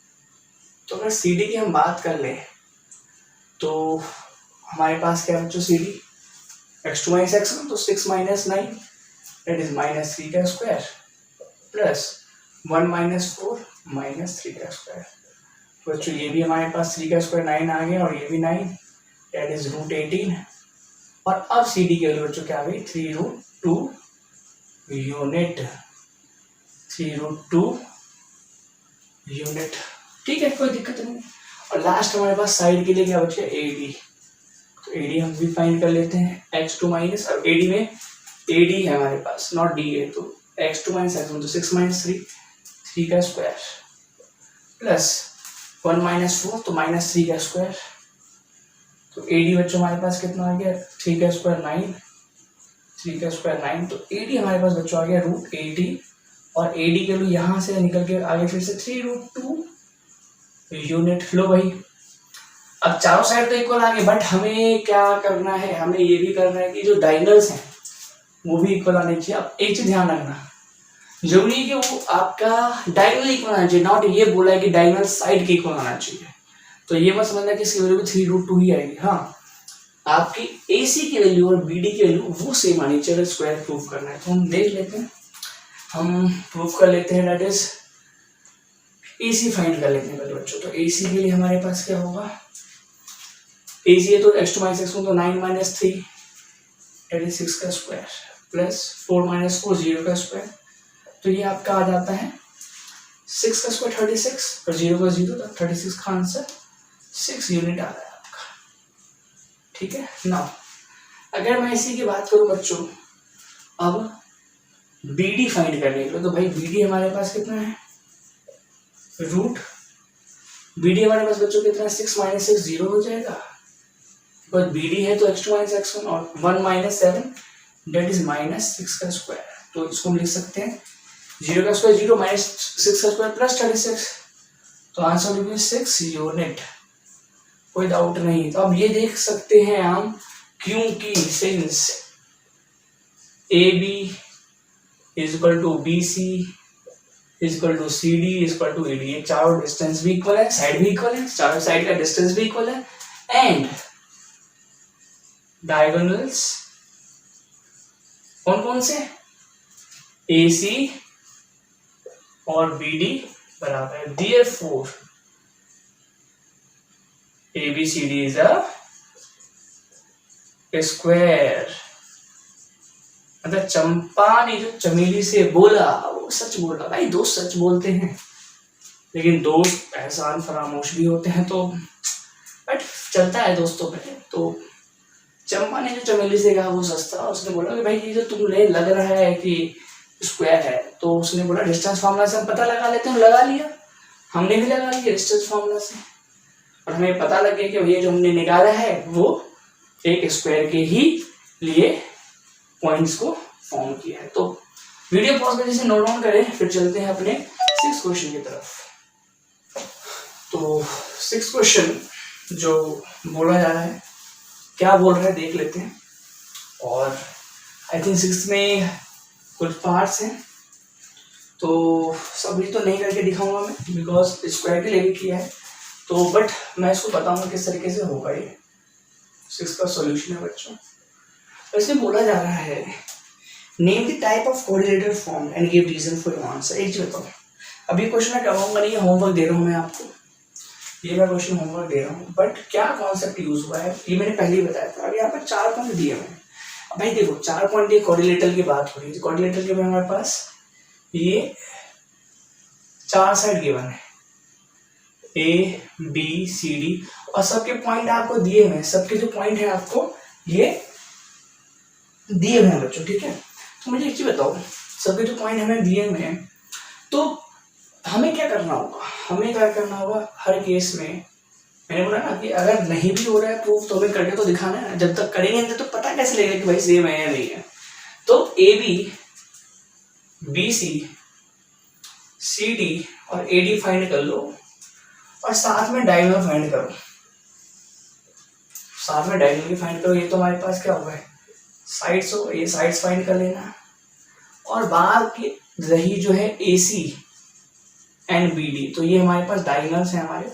तो अगर सी डी की हम बात कर लें तो हमारे पास क्या है बच्चों, सी डी x2 - x1 तो 6 - 9 दैट इज -3 का स्क्वायर प्लस 1 - 4 -3 का स्क्वायर। बच्चों ये भी हमारे पास 3 का स्क्वायर 9 आ गया और ये भी 9 दैट इज √18। और अब सी डी के वैल्यू बच्चों क्या आ गई 3√2 यूनिट, 3√2 यूनिट, ठीक है, कोई दिक्कत नहीं। और लास्ट हमारे पास साइड के लिए क्या बचे, ए डी। तो ए डी हम भी फाइंड कर लेते हैं, x2 माइनस, अब ए डी में ए डी है हमारे पास नॉट डी है, तो x2 - x1 तो 6 - 3 3 का स्क्वायर प्लस 1 - 4 तो -3 का स्क्वायर। तो ए डी बच्चों हमारे पास कितना आ गया 3 का स्क्वायर 9, 3 का स्क्वायर 9, तो ए डी हमारे पास बच्चों आ गया √80 और AD की वैल्यू यहाँ से निकल के आगे फिर से 3√2 यूनिट। लो भाई, अब चारों साइड तो इक्वल आ गए, बट हमें क्या करना है, हमें ये भी करना है कि जो डायगोनल्स हैं वो भी इक्वल आने चाहिए। अब एक चीज ध्यान रखना, जरूरी है कि वो आपका डायगोनल इक्वल आना चाहिए, नॉट ये बोला है कि डायगोनल साइड के इक्वल आना चाहिए। तो ये मत समझना कि इसकी वैल्यू भी 3√2 ही आएगी। हाँ, आपकी AC की वैल्यू और BD की वैल्यू वो सेम आनी चाहिए अगर स्क्वायर प्रूफ करना है। तो हम देख लेते हैं, हम प्रूफ कर लेते हैं, दैट इज AC फाइंड कर लेते हैं पहले बच्चों। तो AC के लिए हमारे पास क्या होगा, AC है तो x2 - x1 तो 9 - 3 दैट इज 6 का स्क्वायर प्लस 4 - 4 0 का स्क्वायर। तो ये आपका आ जाता है 6 का स्क्वायर 36 और 0 का 0, तो 36 का आंसर 6 यूनिट आ रहा है आपका। ठीक है ना। अगर मैं इसी की बात करूं बच्चों, अब BD फाइंड करने के लिए, तो भाई BD हमारे पास कितना है, रूट BD हमारे पास बच्चों कितना है, 6 - 6 0 हो जाएगा, और BD है तो x2 - x1 और 1 - 7 डेट इज -6 का स्क्वायर। तो इसको हम लिख सकते हैं 0 का स्क्वायर 0 -6 का स्क्वायर प्लस 36, तो आंसर लिखिए 6 यूनिट, कोई डाउट नहीं। तो अब ये देख सकते हैं हम, क्योंकि since AB is equal to BC is equal to CD is equal to AD, ये चारों डिस्टेंस भी इक्वल है, साइड भी इक्वल है, चारों साइड का डिस्टेंस भी इक्वल है, एंड डायगोनल्स कौन कौन से, AC और BD बराबर है। Therefore ABCD is a square। मतलब चंपा ने जो चमेली से बोला वो सच बोला। भाई दोस्त सच बोलते हैं, लेकिन दोस्त एहसान फरामोश भी होते हैं, तो बट चलता है दोस्तों पे। तो चंपा ने जो चमेली से कहा वो सच था। उसने बोला कि भाई ये जो तुमने लग रहा है कि स्क्वायर है, तो उसने बोला डिस्टेंस फार्मूला से हम पता लगा लेते हैं। लगा लिया, हमने भी लगा लिया डिस्टेंस फार्मूला से, और हमें पता लग गया कि ये जो हमने निकाला है वो एक स्क्वायर के ही लिए पॉइंट्स को फॉर्म किया है। तो वीडियो पॉज करके इसे नोट डाउन करें, फिर चलते हैं अपने 6th क्वेश्चन की तरफ। तो 6th क्वेश्चन जो बोला जा रहा है, क्या बोल रहा है देख लेते हैं। और आई थिंक 6th में कुछ पार्ट्स हैं, तो सभी तो नहीं करके दिखाऊंगा मैं, बिकॉज स्क्वायर के लिए भी किया है, तो बट मैं इसको बताऊंगा किस तरीके से होगा। ये 6th का सॉल्यूशन है बच्चों। तो इसमें बोला जा रहा है, name the type of coordinator form and give reason for your answer. एक चीज बताओ, अभी क्वेश्चन मैं करवाऊंगा नहीं, होमवर्क दे रहा हूँ मैं आपको, ये मैं क्वेश्चन होमवर्क दे रहा हूँ, बट क्या कॉन्सेप्ट यूज हुआ है ये मैंने पहले ही बताया था। अब यहाँ पर 4 पॉइंट दिए हुए हैं। भाई देखो 4 पॉइंट दिए, कोऑर्डिनेटर की बात हो रही है। कोऑर्डिनेटर के में हमारे पास ये 4 साइड गिवन है, ABCD, और सबके पॉइंट आपको दिए हुए हैं। सबके जो पॉइंट है आपको ये दिए हुए हैं बच्चों, ठीक है। तो मुझे एक चीज बताओ, सबके जो पॉइंट हमें दिए हुए हैं, तो हमें क्या करना होगा, हमें क्या करना होगा हर केस में। मैंने बोला ना कि अगर नहीं भी हो रहा है प्रूफ तो हमें करके तो दिखाना है। जब तक करेंगे तो पता कैसे लगेगा कि भाई सेम है या नहीं है। तो AB BC CD और AD फाइंड कर लो, और साथ में डायगोनल फाइंड करो, साथ में डायगोनल भी फाइंड करो। ये तो हमारे पास क्या हुआ है, साइड्स हो, ये साइड्स फाइंड कर लेना, और बाहर की रही जो है AC एंड BD, तो ये हमारे पास डायगोनल्स हैं हमारे,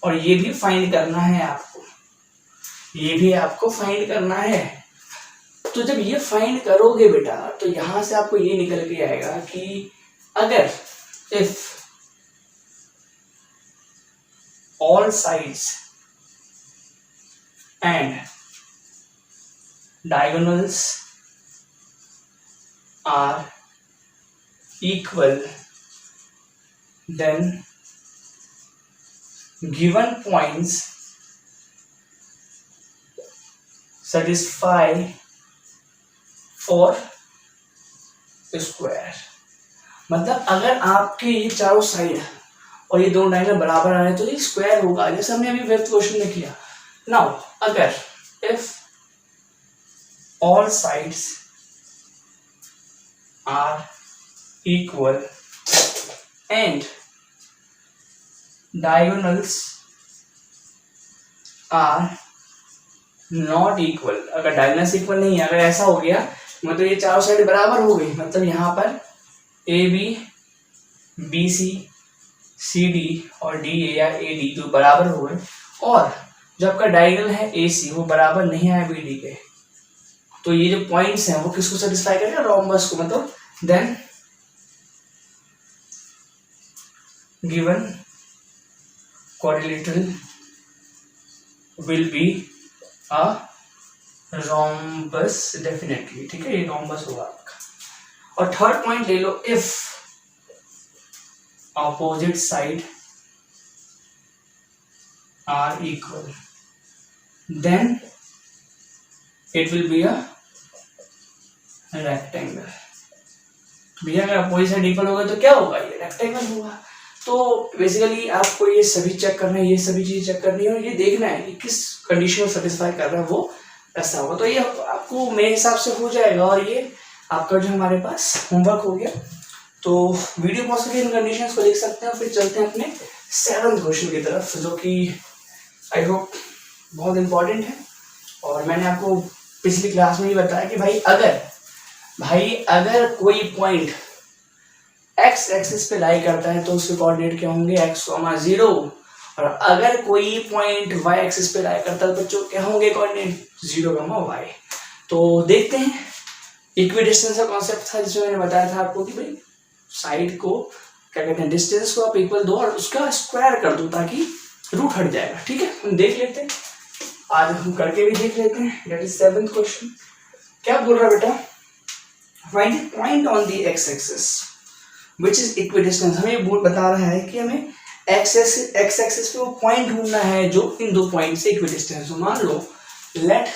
और ये भी फाइंड करना है आपको, ये भी आपको फाइंड करना है। तो जब ये फाइंड करोगे बेटा, तो यहां से आपको ये निकल के आएगा कि अगर if all sides and diagonals are equal, then given points satisfy for square। मतलब अगर आपके ये चारों साइड और ये दोनों डायगोनल बराबर आ रहे हैं तो ये स्क्वायर होगा, जैसे हमने अभी 5th क्वेश्चन में किया। नाउ अगर if all sides are equal and diagonals are not equal। अगर डायगोनल्स इक्वल नहीं है, अगर ऐसा हो गया मतलब ये चारों साइड बराबर हो गई, मतलब यहाँ पर A B, B C, C D और डी ए या ए डी जो बराबर हो गए, और जो आपका डायगोनल है ए सी वो बराबर नहीं आया बी डी के, तो ये जो पॉइंट्स हैं वो किसको सेटिस्फाई करेगा? रोम्बस को। मतलब then given quadrilateral will be a rhombus definitely। ठीक है, ये rhombus होगा आपका। और थर्ड पॉइंट ले लो, if opposite side are equal then it will be a rectangle। भैया अगर अपोजिट साइड इक्वल होगा तो क्या होगा? ये रेक्टेंगल होगा। तो बेसिकली आपको ये सभी चेक करना है, ये सभी चीज चेक करनी है और ये देखना है कि किस कंडीशन को सेटिस्फाई कर रहा है, वो ऐसा होगा। तो ये आपको मेरे हिसाब से हो जाएगा और ये आपका जो हमारे पास होमवर्क हो गया। तो वीडियो पॉज करके इन कंडीशंस को देख सकते हैं और फिर चलते हैं अपने 7th क्वेश्चन की तरफ, जो कि आई होप बहुत इंपॉर्टेंट है। और मैंने आपको पिछली क्लास में ही बताया कि भाई अगर कोई पॉइंट एक्स एक्सिस पे लाई करता है तो उसके कोऑर्डिनेट क्या होंगे? x, 0। और अगर कोई पॉइंट y एक्सिस पे लाई करता है तो बच्चों क्या होंगे कोऑर्डिनेट? 0, y। तो देखते हैं, इक्विडिस्टेंस का कॉन्सेप्ट था जिसमें मैंने बताया था आपको कि भाई साइड को क्या कहते हैं, डिस्टेंस को आप इक्वल दो और उसका स्क्वायर कर दो ताकि रूट हट जाएगा। ठीक है, हम देख लेते हैं, आज हम करके भी देख लेते हैं। That is 7th question. क्या बोल रहा बेटा? Find the point on the x axis which is equidistance. हमें बता रहा है कि हमें एक्स एक्सिस पे वो पॉइंट ढूंढना है जो इन दो पॉइंट से इक्विडिस्टेंस हो। मान लो let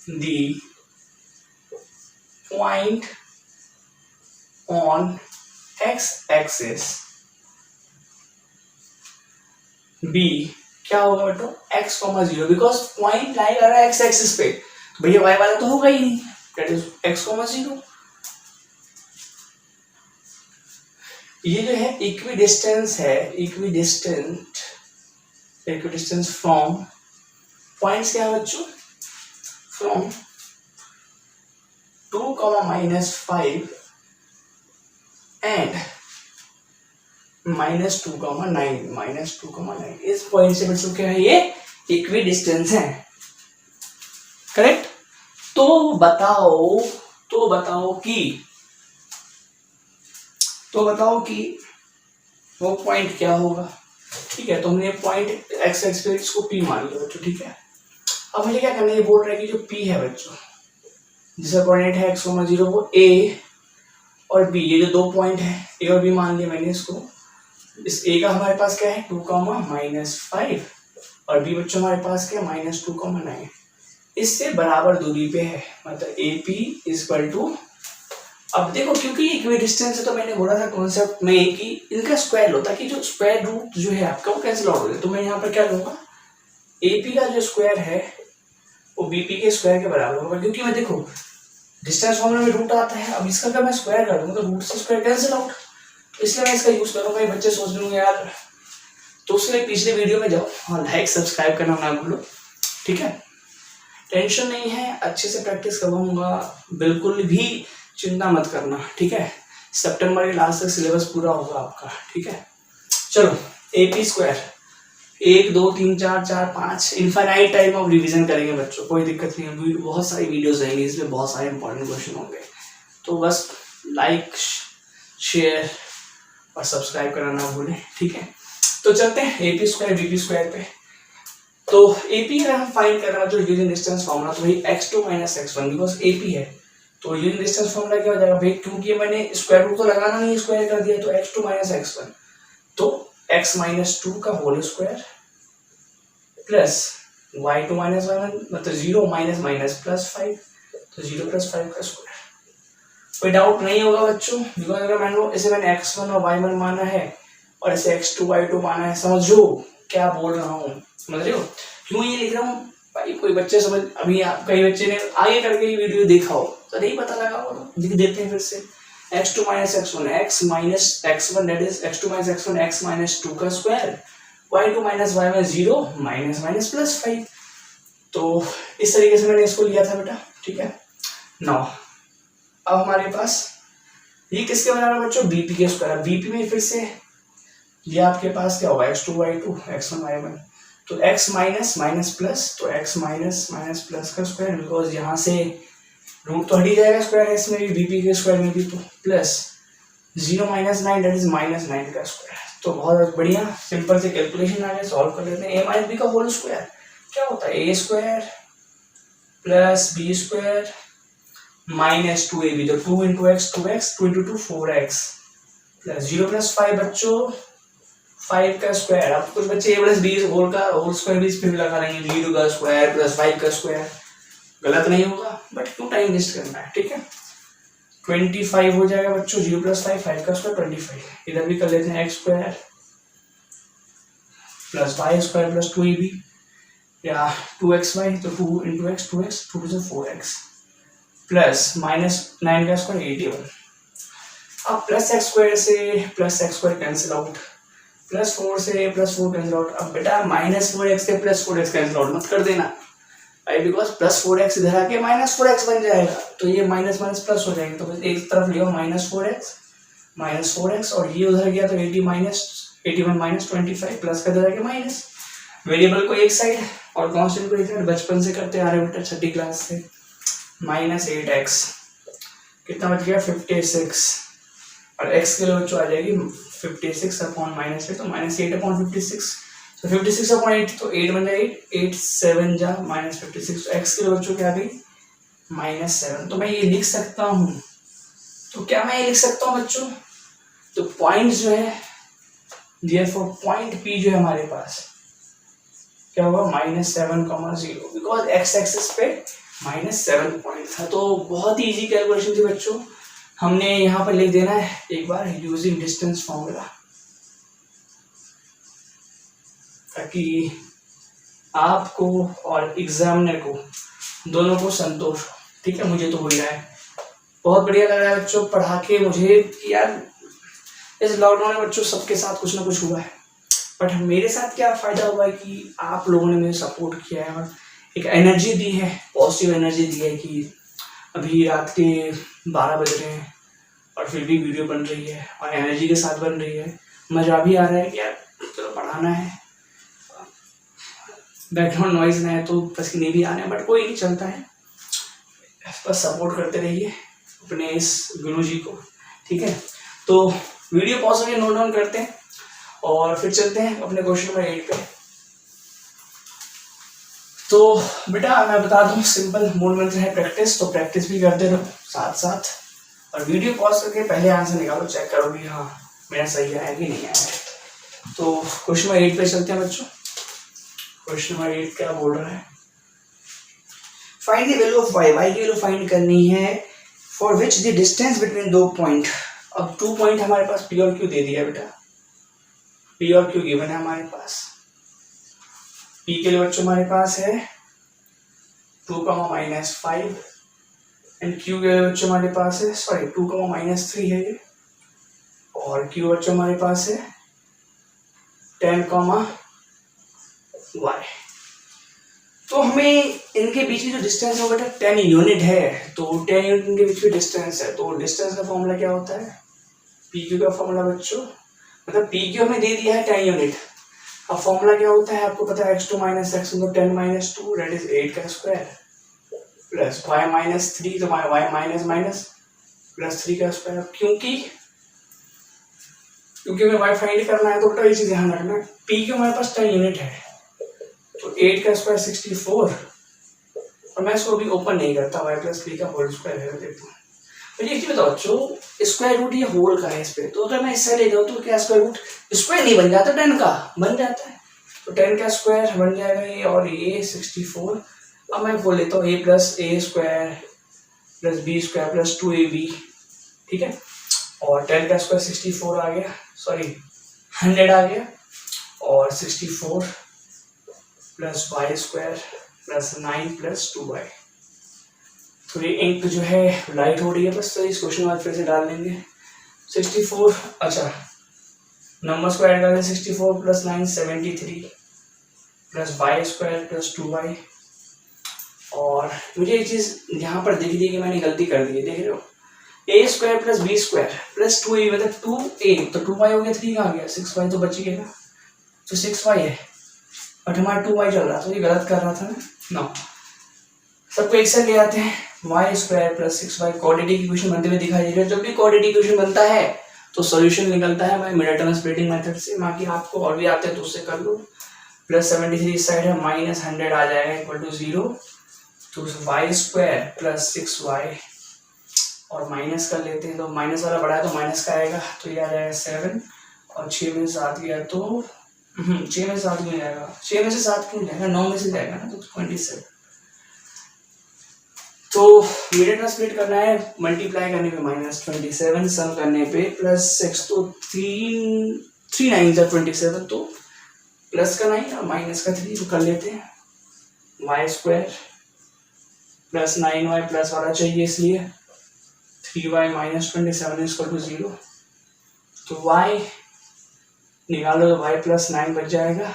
the point on X axis B क्या होगा बेटो? x, 0, बिकॉज पॉइंट लाई कर रहा है एक्स एक्सिस पे, तो भैया y वाला तो होगा ही नहीं, दैट इज x, 0। ये जो है इक्विडिस्टेंस है, इक्विडिस्टेंस फ्रॉम पॉइंट्स क्या है बच्चों? फ्रॉम 2, -5 एंड -2, -9 इस पॉइंट से बच्चों क्या है? ये इक्विडिस्टेंस है, करेक्ट। तो बताओ कि वो पॉइंट क्या होगा? ठीक है, तो हमने पॉइंट एक्स एक्सिस को P मान लिया बच्चों। ठीक है, अब मुझे क्या करना है? ये बोल रहा है कि जो P है बच्चों, जिसका कोऑर्डिनेट है x, 0, वो A और B, ये जो दो पॉइंट है A और B मान लिया मैंने इसको। इस A का हमारे पास क्या है? 2, -5 और B बच्चों हमारे पास क्या है? -2, 9। इससे बराबर दूरी पे है, मतलब AP इक्वल टू, अब देखो क्योंकि इक्विडिस्टेंस है तो मैंने बोला था कॉन्सेप्ट में कि इनका स्क्वायर लो ताकि जो स्क्वायर रूट जो है आपका वो कैंसिल आउट हो जाए। तो मैं यहाँ पर क्या लूंगा? AP का जो स्क्वायर है वो BP के स्क्वायर के बराबर होगा, क्योंकि मैं देखो डिस्टेंस फॉर्मूला में रूट आता है। अब इसका अगर मैं स्क्वायर कर दूंगा तो रूट से स्क्वायर कैंसिल आउट, इसलिए मैं इसका यूज करूंगा। ये बच्चे सोच लूंगे यार, तो उसके लिए पिछले वीडियो में जाओ और लाइक सब्सक्राइब करना ना भूलो। ठीक है, टेंशन नहीं है, अच्छे से प्रैक्टिस करवाऊंगा, बिल्कुल भी चिंता मत करना। ठीक है, सितंबर के लास्ट तक सिलेबस पूरा होगा आपका। ठीक है, चलो AP square 1, 2, 3, 4, 4, 5 infinite time of revision करेंगे बच्चों, कोई दिक्कत नहीं है। बहुत सारी वीडियोस आएंगी, इसमें बहुत सारे इंपॉर्टेंट क्वेश्चन होंगे। तो बस लाइक, शेयर और सब्सक्राइब करना ना भूलें। ठीक है, तो चलते हैं AP स्क्वायर BP स्क्वायर पे। तो AP अगर हम फाइंड कर रहे हैं जो यूजिंग डिस्टेंस फॉर्मूला, तो वही x2 - x1 बिकॉज AP है, तो यूजिंग डिस्टेंस फॉर्मूला क्या हो जाएगा भाई? क्योंकि मैंने स्क्वायर रूट तो लगाना नहीं, स्क्वायर कर दिया, तो x2 - x1, तो x - 2 का whole square plus y2 - y1 मतलब 0 प्लस 5, तो 0 + 5 का स्क्वायर। कोई डाउट नहीं होगा बच्चों, बिकॉज अगर मान लो इसे मैंने x1 और y1 माना है और इसे x2 y2 माना है, समझो क्या बोल रहा हूँ, समझ रहे हो? क्यों ये लिख रहा हूँ भाई? कोई बच्चे समझ, अभी आप कई बच्चे ने आगे करके ये वीडियो देखा हो तो नहीं पता लगा हो, तो लिख देते हैं फिर से x2 minus x1 x minus x1 that is x2 minus x1 x minus 2 का स्क्वायर, y2 माइनस y में 0 माइनस माइनस प्लस 5। तो इस तरीके से मैंने इसको लिया था बेटा, ठीक है। नाउ अब हमारे पास ये किसके बराबर है बच्चों, बीपी के स्क्वायर। बीपी में फिर से ये आपके पास क्या होगा, x2 y2 x1 y1, तो x माइनस माइनस प्लस, तो x माइनस माइनस प्लस का स्क्वायर, बिकॉज यहाँ से रूट तो हट ही जाएगा स्क्वायर है इसमें भी, बीपी के स्क्वायर में भी, तो plus 0 minus 9 that is minus 9 का स्क्वायर। तो बहुत बढ़िया सिंपल से कैलकुलेशन आ गया, सॉल्व कर लेते हैं। a माइनस बी का होल स्क्वायर क्या होता है, a square plus B square minus 2ab, तो 2 into X 2x 2 into 2 4x plus 0 plus 5 बच्चों 5 का स्क्वायर। अब कुछ बच्चे a प्लस बी होल का होल स्क्वायर भी इस पे लगा लेंगे, 0 का स्क्वायर प्लस 5 का स्क्वायर, गलत नहीं होगा बट क्यों टाइम वेस्ट करना है, ठीक है। 25 हो जाएगा बच्चों, 0 प्लस 5 का स्क्वायर 25। इधर भी कर लेते हैं X square plus Y square plus 2ab या 2xy, तो 2 इंटू एक्स 2x 2 से 4x प्लस माइनस 9 का स्क्वायर 81। अब प्लस एक्स स्क्वायर से plus x square cancel out, plus 4 से प्लस 4 कैंसिल आउट। अब बेटा माइनस 4x से प्लस 4x कैंसिल आउट मत कर देना भाई, बिकॉज प्लस 4x इधर आके माइनस 4x बन जाएगा, तो ये माइनस माइनस प्लस हो जाएंगे, तो बस एक तरफ लियो माइनस 4x और ये उधर गया तो 80 माइनस 81 माइनस 25 प्लस का इधर आके माइनस, वेरिएबल को एक साइड और कांस्टेंट को एक साइड, बचपन से करते आ रहे बेटा छठी क्लास से। माइनस 8x कितना बच गया 56, और x के लिए बच्चों आ जाएगी 56 अपॉन माइनस 8, तो माइनस 8 अपॉन 56, तो 56 अपॉन 8 तो 8 बन जाएगी, 8 7 जा माइनस 56, तो x के लिए बच्चों क्या आ गई माइनस 7। तो मैं ये लिख सकता हूँ, तो क्या मैं ये लिख सकता हूँ बच्चों, तो पॉइंट जो है therefore पॉइंट P जो है हमारे पास क्या होगा -7,0, बिकॉज x एक्सिस पे -7 पॉइंट था। तो बहुत ही इजी कैलकुलेशन थी बच्चों, हमने यहाँ पर लिख देना है एक बार यूजिंग डिस्टेंस फॉर्मूला, ताकि आपको और एग्जामिनर को दोनों को संतोष हो, ठीक है। मुझे तो हो ही रहा है, बहुत बढ़िया लग रहा है बच्चों पढ़ा के मुझे कि यार इस लॉकडाउन में बच्चों सबके साथ कुछ ना कुछ हुआ है, बट मेरे साथ क्या फ़ायदा हुआ है कि आप लोगों ने मुझे सपोर्ट किया है और एक एनर्जी दी है, पॉजिटिव एनर्जी दी है कि अभी रात के 12 बज रहे हैं और फिर भी वीडियो बन रही है और एनर्जी के साथ बन रही है, मज़ा भी आ रहा है कि यार चलो पढ़ाना है, बैकग्राउंड नॉइज ना है तो पसीने भी आने, बट कोई नहीं चलता है, बस सपोर्ट करते रहिए अपने इस गुरु जी को, ठीक है। तो वीडियो पॉज करके नोट डाउन करते हैं और फिर चलते हैं अपने क्वेश्चन नंबर 8 पे। तो बेटा मैं बता दूं सिंपल मूल मंत्र है प्रैक्टिस, तो प्रैक्टिस भी करते रहो साथ साथ, और वीडियो पॉज करके पहले आंसर निकालो, चेक करो कि हाँ मेरा सही आया कि नहीं आया। तो क्वेश्चन नंबर 8 पे चलते हैं बच्चों। क्वेश्चन नंबर 8 क्या बोल रहा है, find the value of y, y की वैल्यू फाइंड करनी है for which the distance between दो पॉइंट। अब 2 पॉइंट हमारे पास p और q दे दिया बेटा, p और q गिवन है हमारे पास। p के लिए बच्चों हमारे पास है 2, -5 एंड q के लिए बच्चों हमारे पास है 2, -3 है ये, और q बच्चों हमारे पास है 10, y। तो हमें इनके बीच में जो डिस्टेंस है बेटा 10 यूनिट है, तो 10 यूनिट इनके बीच में डिस्टेंस है, तो डिस्टेंस का फॉर्मूला क्या होता है, पी क्यू का फॉर्मूला बच्चों, मतलब पी क्यू हमें दे दिया है 10 यूनिट, अब फॉर्मूला क्या होता है आपको पता है, x2 - x मतलब 10 - 2 दैट इज 8 का स्क्वायर प्लस y - 3 तो y माइनस प्लस 3 का स्क्वायर। क्योंकि हमें y फाइंड करना है तो बेटा ये चीज ध्यान रखना, पी क्यू हमारे पास 10 यूनिट है, तो 8 का स्क्वायर 64, और मैं इसको अभी ओपन नहीं करता, y प्लस 3 का होल स्क्वायर है, देखो मुझे एक चीज बताओ बच्चों, स्क्वायर रूट ये होल का है इस पे, तो अगर मैं इससे ले जाऊँ तो क्या स्क्वायर रूट स्क्वायर नहीं बन जाता, 10 का बन जाता है, तो 10 का स्क्वायर बन जाएगा ये, और ये 64। अब मैं बोल लेता हूँ a plus a square plus b square plus 2ab, ठीक है, और 10 का स्क्वायर 64 आ गया, 100 आ गया, और 64 plus y square plus 9 plus 2y। थोड़ी इंक जो है लाइट हो रही है बस, तो इस क्वेश्चन बाद फिर से डाल लेंगे 64। अच्छा नंबर्स को ऐड कर दें 64 plus 9 73 plus Y square plus 2y। और मुझे एक चीज़ यहाँ पर दिख रही है कि मैंने गलती कर दी है, देख रहे हो, A square plus B square plus 2a मतलब 2a तो 2y हो गया, 3 कहाँ गया, 6y तो बच गया ना, तो 6y है बट हमारा 2y चल रहा था, तो ये गलत कर रहा था ना। सबको एक साथ ले आते हैं, Y square plus 6y quadratic equation बनते हुए दिखाई दे रहा है। जब भी क्वाड्रेटिक इक्वेशन बनता है तो सॉल्यूशन निकलता है by mid term splitting method से, बाकी आपको और भी आते हैं तो उससे कर लो। प्लस 73 इस साइड है, माइनस 100 आ जाएगा इक्वल टू 0, तो वाई स्क्वायर प्लस 6y और माइनस कर लेते हैं, तो माइनस वाला बड़ा है तो माइनस का आएगा, तो ये आ जाएगा 7 और 6 में 7 गया तो 6 में 7 क्यों जाएगा, 6 में से 7 क्यों जाएगा, 9 में से जाएगा ना, तो 27। तो मिड टर्म स्प्लिट करना है, मल्टीप्लाई करने पे -27, सम करने पे प्लस 6, तो 3 9 जा 27, तो प्लस का 9 और माइनस का 3, तो कर लेते हैं Y square plus 9y plus वाला चाहिए इसलिए 3y माइनस 27 इक्वल टू 0, तो y निकालो तो y प्लस 9 बच जाएगा,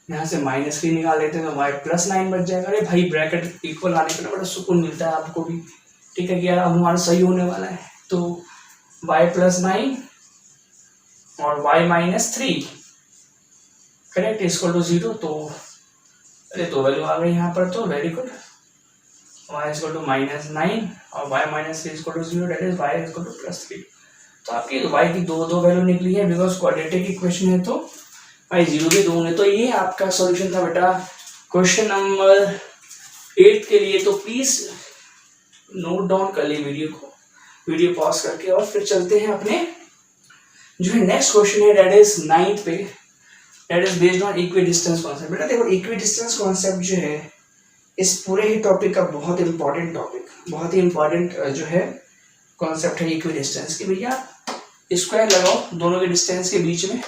यहाँ से -3 निकाल लेते हैं तो y प्लस 9 बच जाएगा। अरे भाई ब्रैकेट इक्वल आने पर बड़ा सुकून मिलता है आपको भी, ठीक है कि यार अब हमारा सही होने वाला है। तो y प्लस 9 और y minus 3 correct equal to 0, तो अरे तो वैल्यू आ गई यहाँ पर, तो very good, y is equal to -9 और y minus 3 is equal to 0, that is y is equal to +3। तो आपकी y की दो वैल्यू निकली है, बिकॉज क्वाड्रेटिक इक्वेशन है तो y 0 के 2 है। तो ये आपका सॉल्यूशन था बेटा क्वेश्चन नंबर 8 के लिए। तो प्लीज नोट डाउन कर लिए वीडियो को, वीडियो पॉज करके, और फिर चलते हैं अपने जो है नेक्स्ट क्वेश्चन है, दैट इज 9th पे, that is based on equidistance concept. बेटा देखो इक्विडिस्टेंस कॉन्सेप्ट जो है इस पूरे ही टॉपिक का बहुत इंपॉर्टेंट टॉपिक, बहुत ही इंपॉर्टेंट जो है कॉन्सेप्ट है इक्विडिस्टेंस की। भैया स्क्वायर लगाओ दोनों के डिस्टेंस के बीच में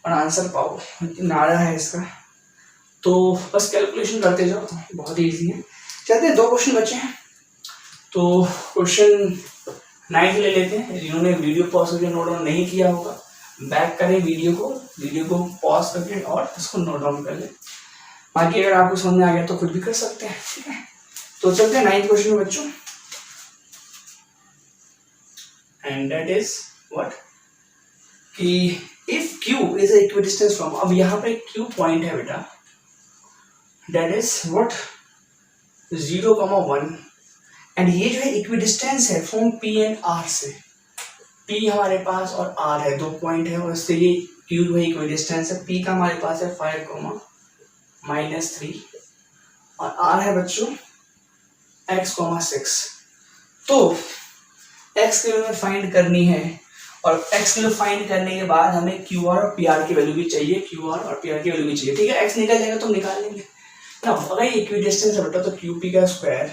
और आंसर पाओ, नारा है इसका, तो बस कैलकुलेशन करते जाओ, बहुत ही ईजी है। चलते हैं, 2 क्वेश्चन बचे हैं, तो क्वेश्चन 9 ले लेते हैं। जिन्होंने वीडियो पॉज करके नोट डाउन नहीं किया होगा, बैक करें वीडियो को पॉज करके और इसको नोट डाउन कर लें, बाकी अगर आपको समझ में आ गया तो खुद भी कर सकते हैं, ठीक है। तो चलते हैं 9th क्वेश्चन में बच्चों, एंड दैट इज व्हाट कि if Q is equidistance from, अब यहाँ पे Q पॉइंट है बेटा, दैट इज व्हाट 0,1, एंड ये जो है इक्विडिस्टेंस है फ्रॉम P एंड R से, P हमारे पास और R है, 2 पॉइंट है, और इससे ये Q जो है इक्विडिस्टेंस है। P का हमारे पास है 5,-3 और R है बच्चों x,6। तो x की वैल्यू फाइंड करनी है, और x की वैल्यू फाइंड करने के बाद हमें QR और PR की वैल्यू भी चाहिए, QR और PR की वैल्यू भी चाहिए, ठीक है। x निकल जाएगा तो निकाल लेंगे ना। अगर ये इक्विडिस्टेंस है बेटा तो QP का स्क्वायर,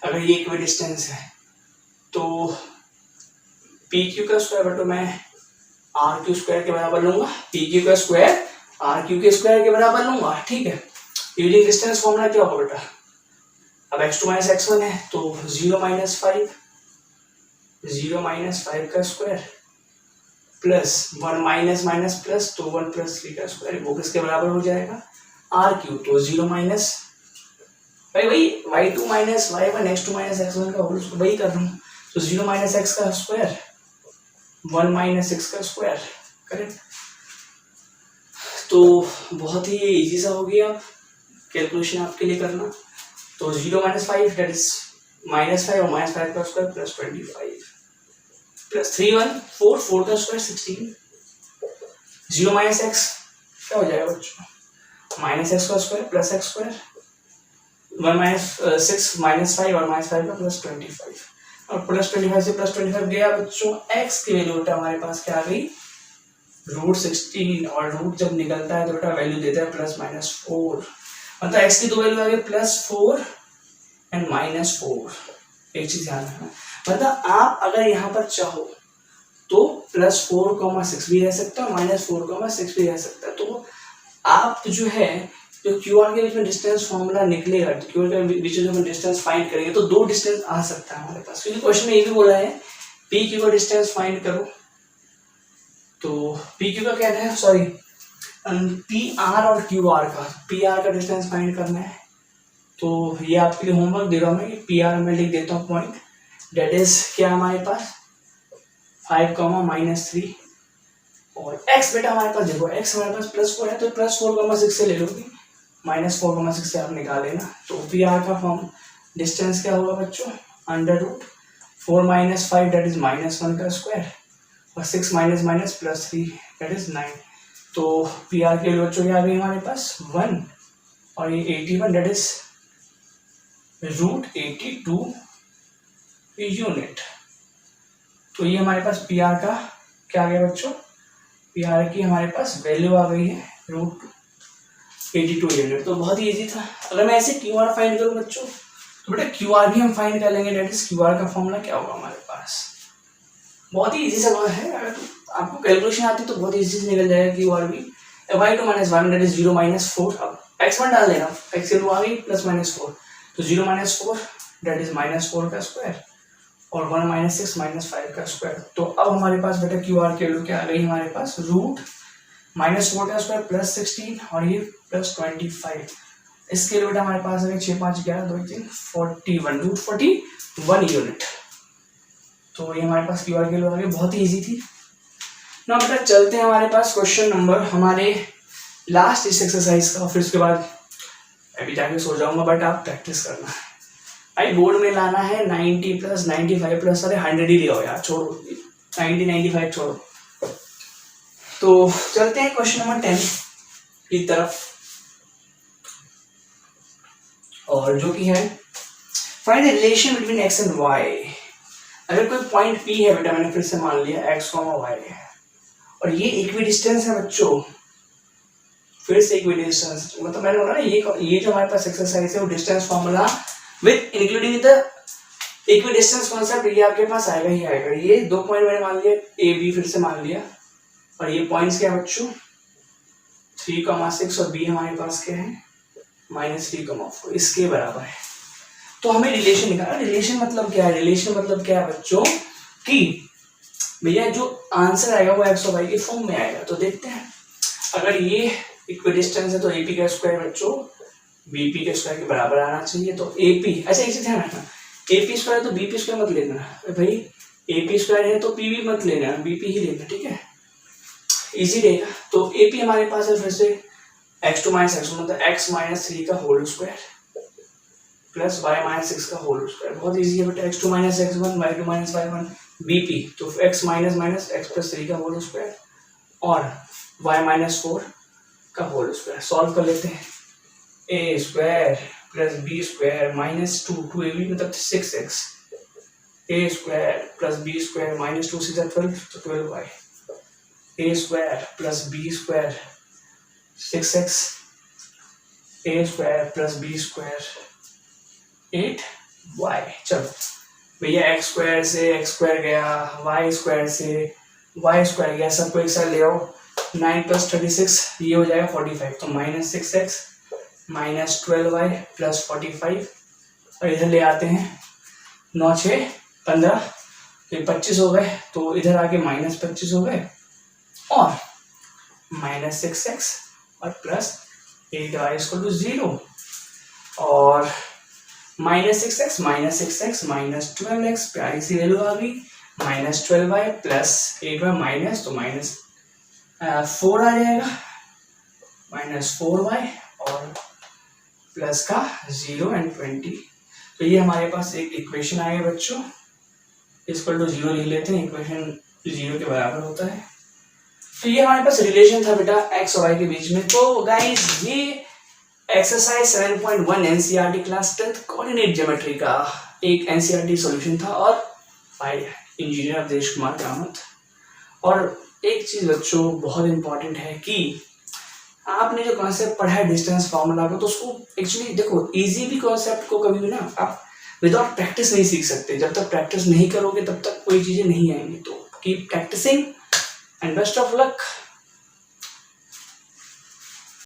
अगर ये इक्विडिस्टेंस है तो PQ का स्क्वायर बेटा मैं RQ स्क्वायर के बराबर लूंगा, PQ का स्क्वायर RQ के स्क्वायर के बराबर लूंगा, ठीक है। यूजिंग डिस्टेंस फॉर्मूला क्या होगा बेटा, अब x2 - x1 है तो 0 - 5 का स्क्वायर प्लस 1 माइनस प्लस, तो 1 + 3 का स्क्वायर, वो किसके बराबर हो जाएगा RQ, तो 0 माइनस वही y2 - y1 x2 - x1 का होल, वही कर रहा हूँ, तो 0 - x का स्क्वायर 1 - x का स्क्वायर, करेक्ट। तो बहुत ही इजी सा हो गया कैलकुलेशन आपके लिए करना। तो 0 - 5 दैट इज -5 और -5 का स्क्वायर प्लस 25 प्लस 3 1 4 का स्क्वायर 16, 0 - x क्या हो जाएगा बच्चों, -x का स्क्वायर प्लस x स्क्वायर, 6 -5 और -5 का प्लस 25, और प्लस 25 से प्लस 25 गया बच्चों। x की वैल्यू बेटा हमारे पास क्या आ गई √16, और रूट जब निकलता है तो बेटा वैल्यू देता है +-4, मतलब x की 2 वैल्यू आ गई +4 एंड -4। एक चीज ध्यान रखना, मतलब आप अगर यहाँ पर चाहो तो +4,6 भी रह सकता है और -4,6 भी रह सकता है। तो आप जो है जो क्यू आर के बीच में डिस्टेंस फॉर्मूला निकलेगा, क्यू आर के बीच में डिस्टेंस फाइंड करेंगे तो दो डिस्टेंस आ सकता है हमारे पास, क्योंकि क्वेश्चन में ये भी बोला है पी क्यू का डिस्टेंस फाइंड करो। तो पी क्यू का क्या है, सॉरी पी आर और क्यू आर का, पी आर का डिस्टेंस फाइंड करना है। तो ये आपके लिए होमवर्क दे रहा हूँ मैं, पी आर में लिख देता हूँ पॉइंट, डेट इज क्या हमारे पास 5, और x बेटा हमारे पास देखो x हमारे पास +4 है तो +4, 6 से ले लोगे, -4, 6 से आप निकाले ना। तो पी आर का फॉर्म डिस्टेंस क्या होगा बच्चों, √4 - 5 डेट इज -1 का स्क्वायर, और 6 - +3 डेट इज 9। तो पी आर के लिए बच्चों क्या आ गई हमारे पास 1, और ये 81 डेट इज √82 यूनिट। तो ये हमारे पास पी आर का क्या आ गया बच्चों, पी आर की हमारे पास वैल्यू आ गई है √82 यूनिट। तो बहुत ही इजी था। अगर मैं ऐसे क्यू आर फाइंड करूँ बच्चों तो बेटा क्यू आर भी हम फाइंड कर लेंगे, डेट इज क्यू आर का फॉर्मूला क्या होगा हमारे पास, बहुत ही इजी सवाल है। अगर आपको कैलकुलेशन आती है तो बहुत इजी से निकल जाएगा क्यू आर भी। y2 - 1 डेट इज 0 - 4, अब x1 डाल देना, x वैल्यू आ गई +-4, तो 0 - 4 डेट इज -4 का स्क्वायर, और 1 - 6 - 5 का स्क्वायर। तो अब हमारे पास बेटा क्यू आर की वैल्यू क्या आ गई हमारे पास, √-4 का स्क्वायर +16, और ये +25। इसके लिए बेटा हमारे पास है 6, 5, 11, 2, 3, 41, √41 यूनिट। तो ये हमारे पास क्यू आर की वैल्यू आ गई, बहुत ही ईजी थी ना बेटा। चलते हैं हमारे पास क्वेश्चन नंबर हमारे लास्ट इस एक्सरसाइज का, फिर उसके बाद अभी जाके सो जाऊंगा, बट आप प्रैक्टिस करना है भाई, बोर्ड में लाना है 90 + 95+, अरे 100 ही लियो यार, छोड़ो 90 95 छोड़ो। तो चलते हैं क्वेश्चन नंबर 10 की तरफ, और जो कि है find the relation between x and y। अगर कोई पॉइंट P है बेटा, मैंने फिर से मान लिया x, y है, और ये इक्विडिस्टेंस है बच्चों, फिर से इक्विडिस्टेंस, मतलब मैंने बोला ना ये जो हमारे पास एक्सरसाइज है वो distance formula with including the equidistance concept ये आपके पास आएगा ही आएगा। ये 2 पॉइंट मैंने मान लिया, ए बी फिर से मान लिया, और ये पॉइंट्स क्या बच्चों 3, 6, और बी हमारे पास क्या है -3, 4, इसके बराबर है। तो हमें रिलेशन निकालना। रिलेशन मतलब क्या है, रिलेशन मतलब क्या है बच्चों कि भैया जो आंसर आएगा वो x और y के फॉर्म में आएगा। तो देखते हैं, अगर ये इक्विडिस्टेंस है तो AP का स्क्वायर बच्चों BP के स्क्वायर के बराबर आना चाहिए। तो AP, अच्छा एक चीज ध्यान रखना, AP स्क्वायर तो BP स्क्वायर मत लेना भाई, AP स्क्वायर है तो PB मत लेना, BP ही लेना, ठीक है, इजी रहेगा। तो AP हमारे पास है फिर से x2 - x1 मतलब x - 3 का होल स्क्वायर प्लस y - 6 का होल स्क्वायर, बहुत इजी है बेटा, x2 - x1 y2 - y1 BP, तो x - x + 3 का होल स्क्वायर और y - 4 का होल स्क्वायर। सॉल्व कर लेते हैं, a square plus b square -2 2ab मतलब 6x, a square plus b square -2 से 12 तो 12y, a square plus b square 6x, a square plus b square 8y। चलो भैया x स्क्वायर से x स्क्वायर गया, y स्क्वायर से y square गया, सबको एक साथ ले आओ, 9 + 36 ये हो जाएगा 45, तो -6x -12y + 45, और इधर ले आते हैं 9 6 15, तो 25 हो गए, तो इधर आके -25 हो गए, और -6x और प्लस 8y = 0, और -6x -12x प्यारी सी वैल्यू आ गई, -12y + 8y माइनस, तो -4 आ जाएगा, -4y और प्लस का 0 और 20। तो ये हमारे पास एक इक्वेशन आ गया बच्चों, इसको 0 लिख लेते हैं, इक्वेशन 0 के बराबर होता है। तो ये हमारे पास रिलेशन था बेटा x और y के बीच में। तो गाइस ये exercise 7.1 NCERT class 10th coordinate geometry का एक एनसीईआरटी सॉल्यूशन था, और बाय इंजीनियर अवधेश कुमार कामत। और एक चीज बच्चों बहुत इंपॉर्टेंट है कि आपने जो कॉन्सेप्ट पढ़ा है डिस्टेंस फार्मूला का, तो उसको एक्चुअली देखो, इजी भी कॉन्सेप्ट को कभी भी ना आप विदाउट प्रैक्टिस नहीं सीख सकते। जब तक प्रैक्टिस नहीं करोगे तब तक कोई चीजें नहीं आएंगी। तो keep practicing and best of luck.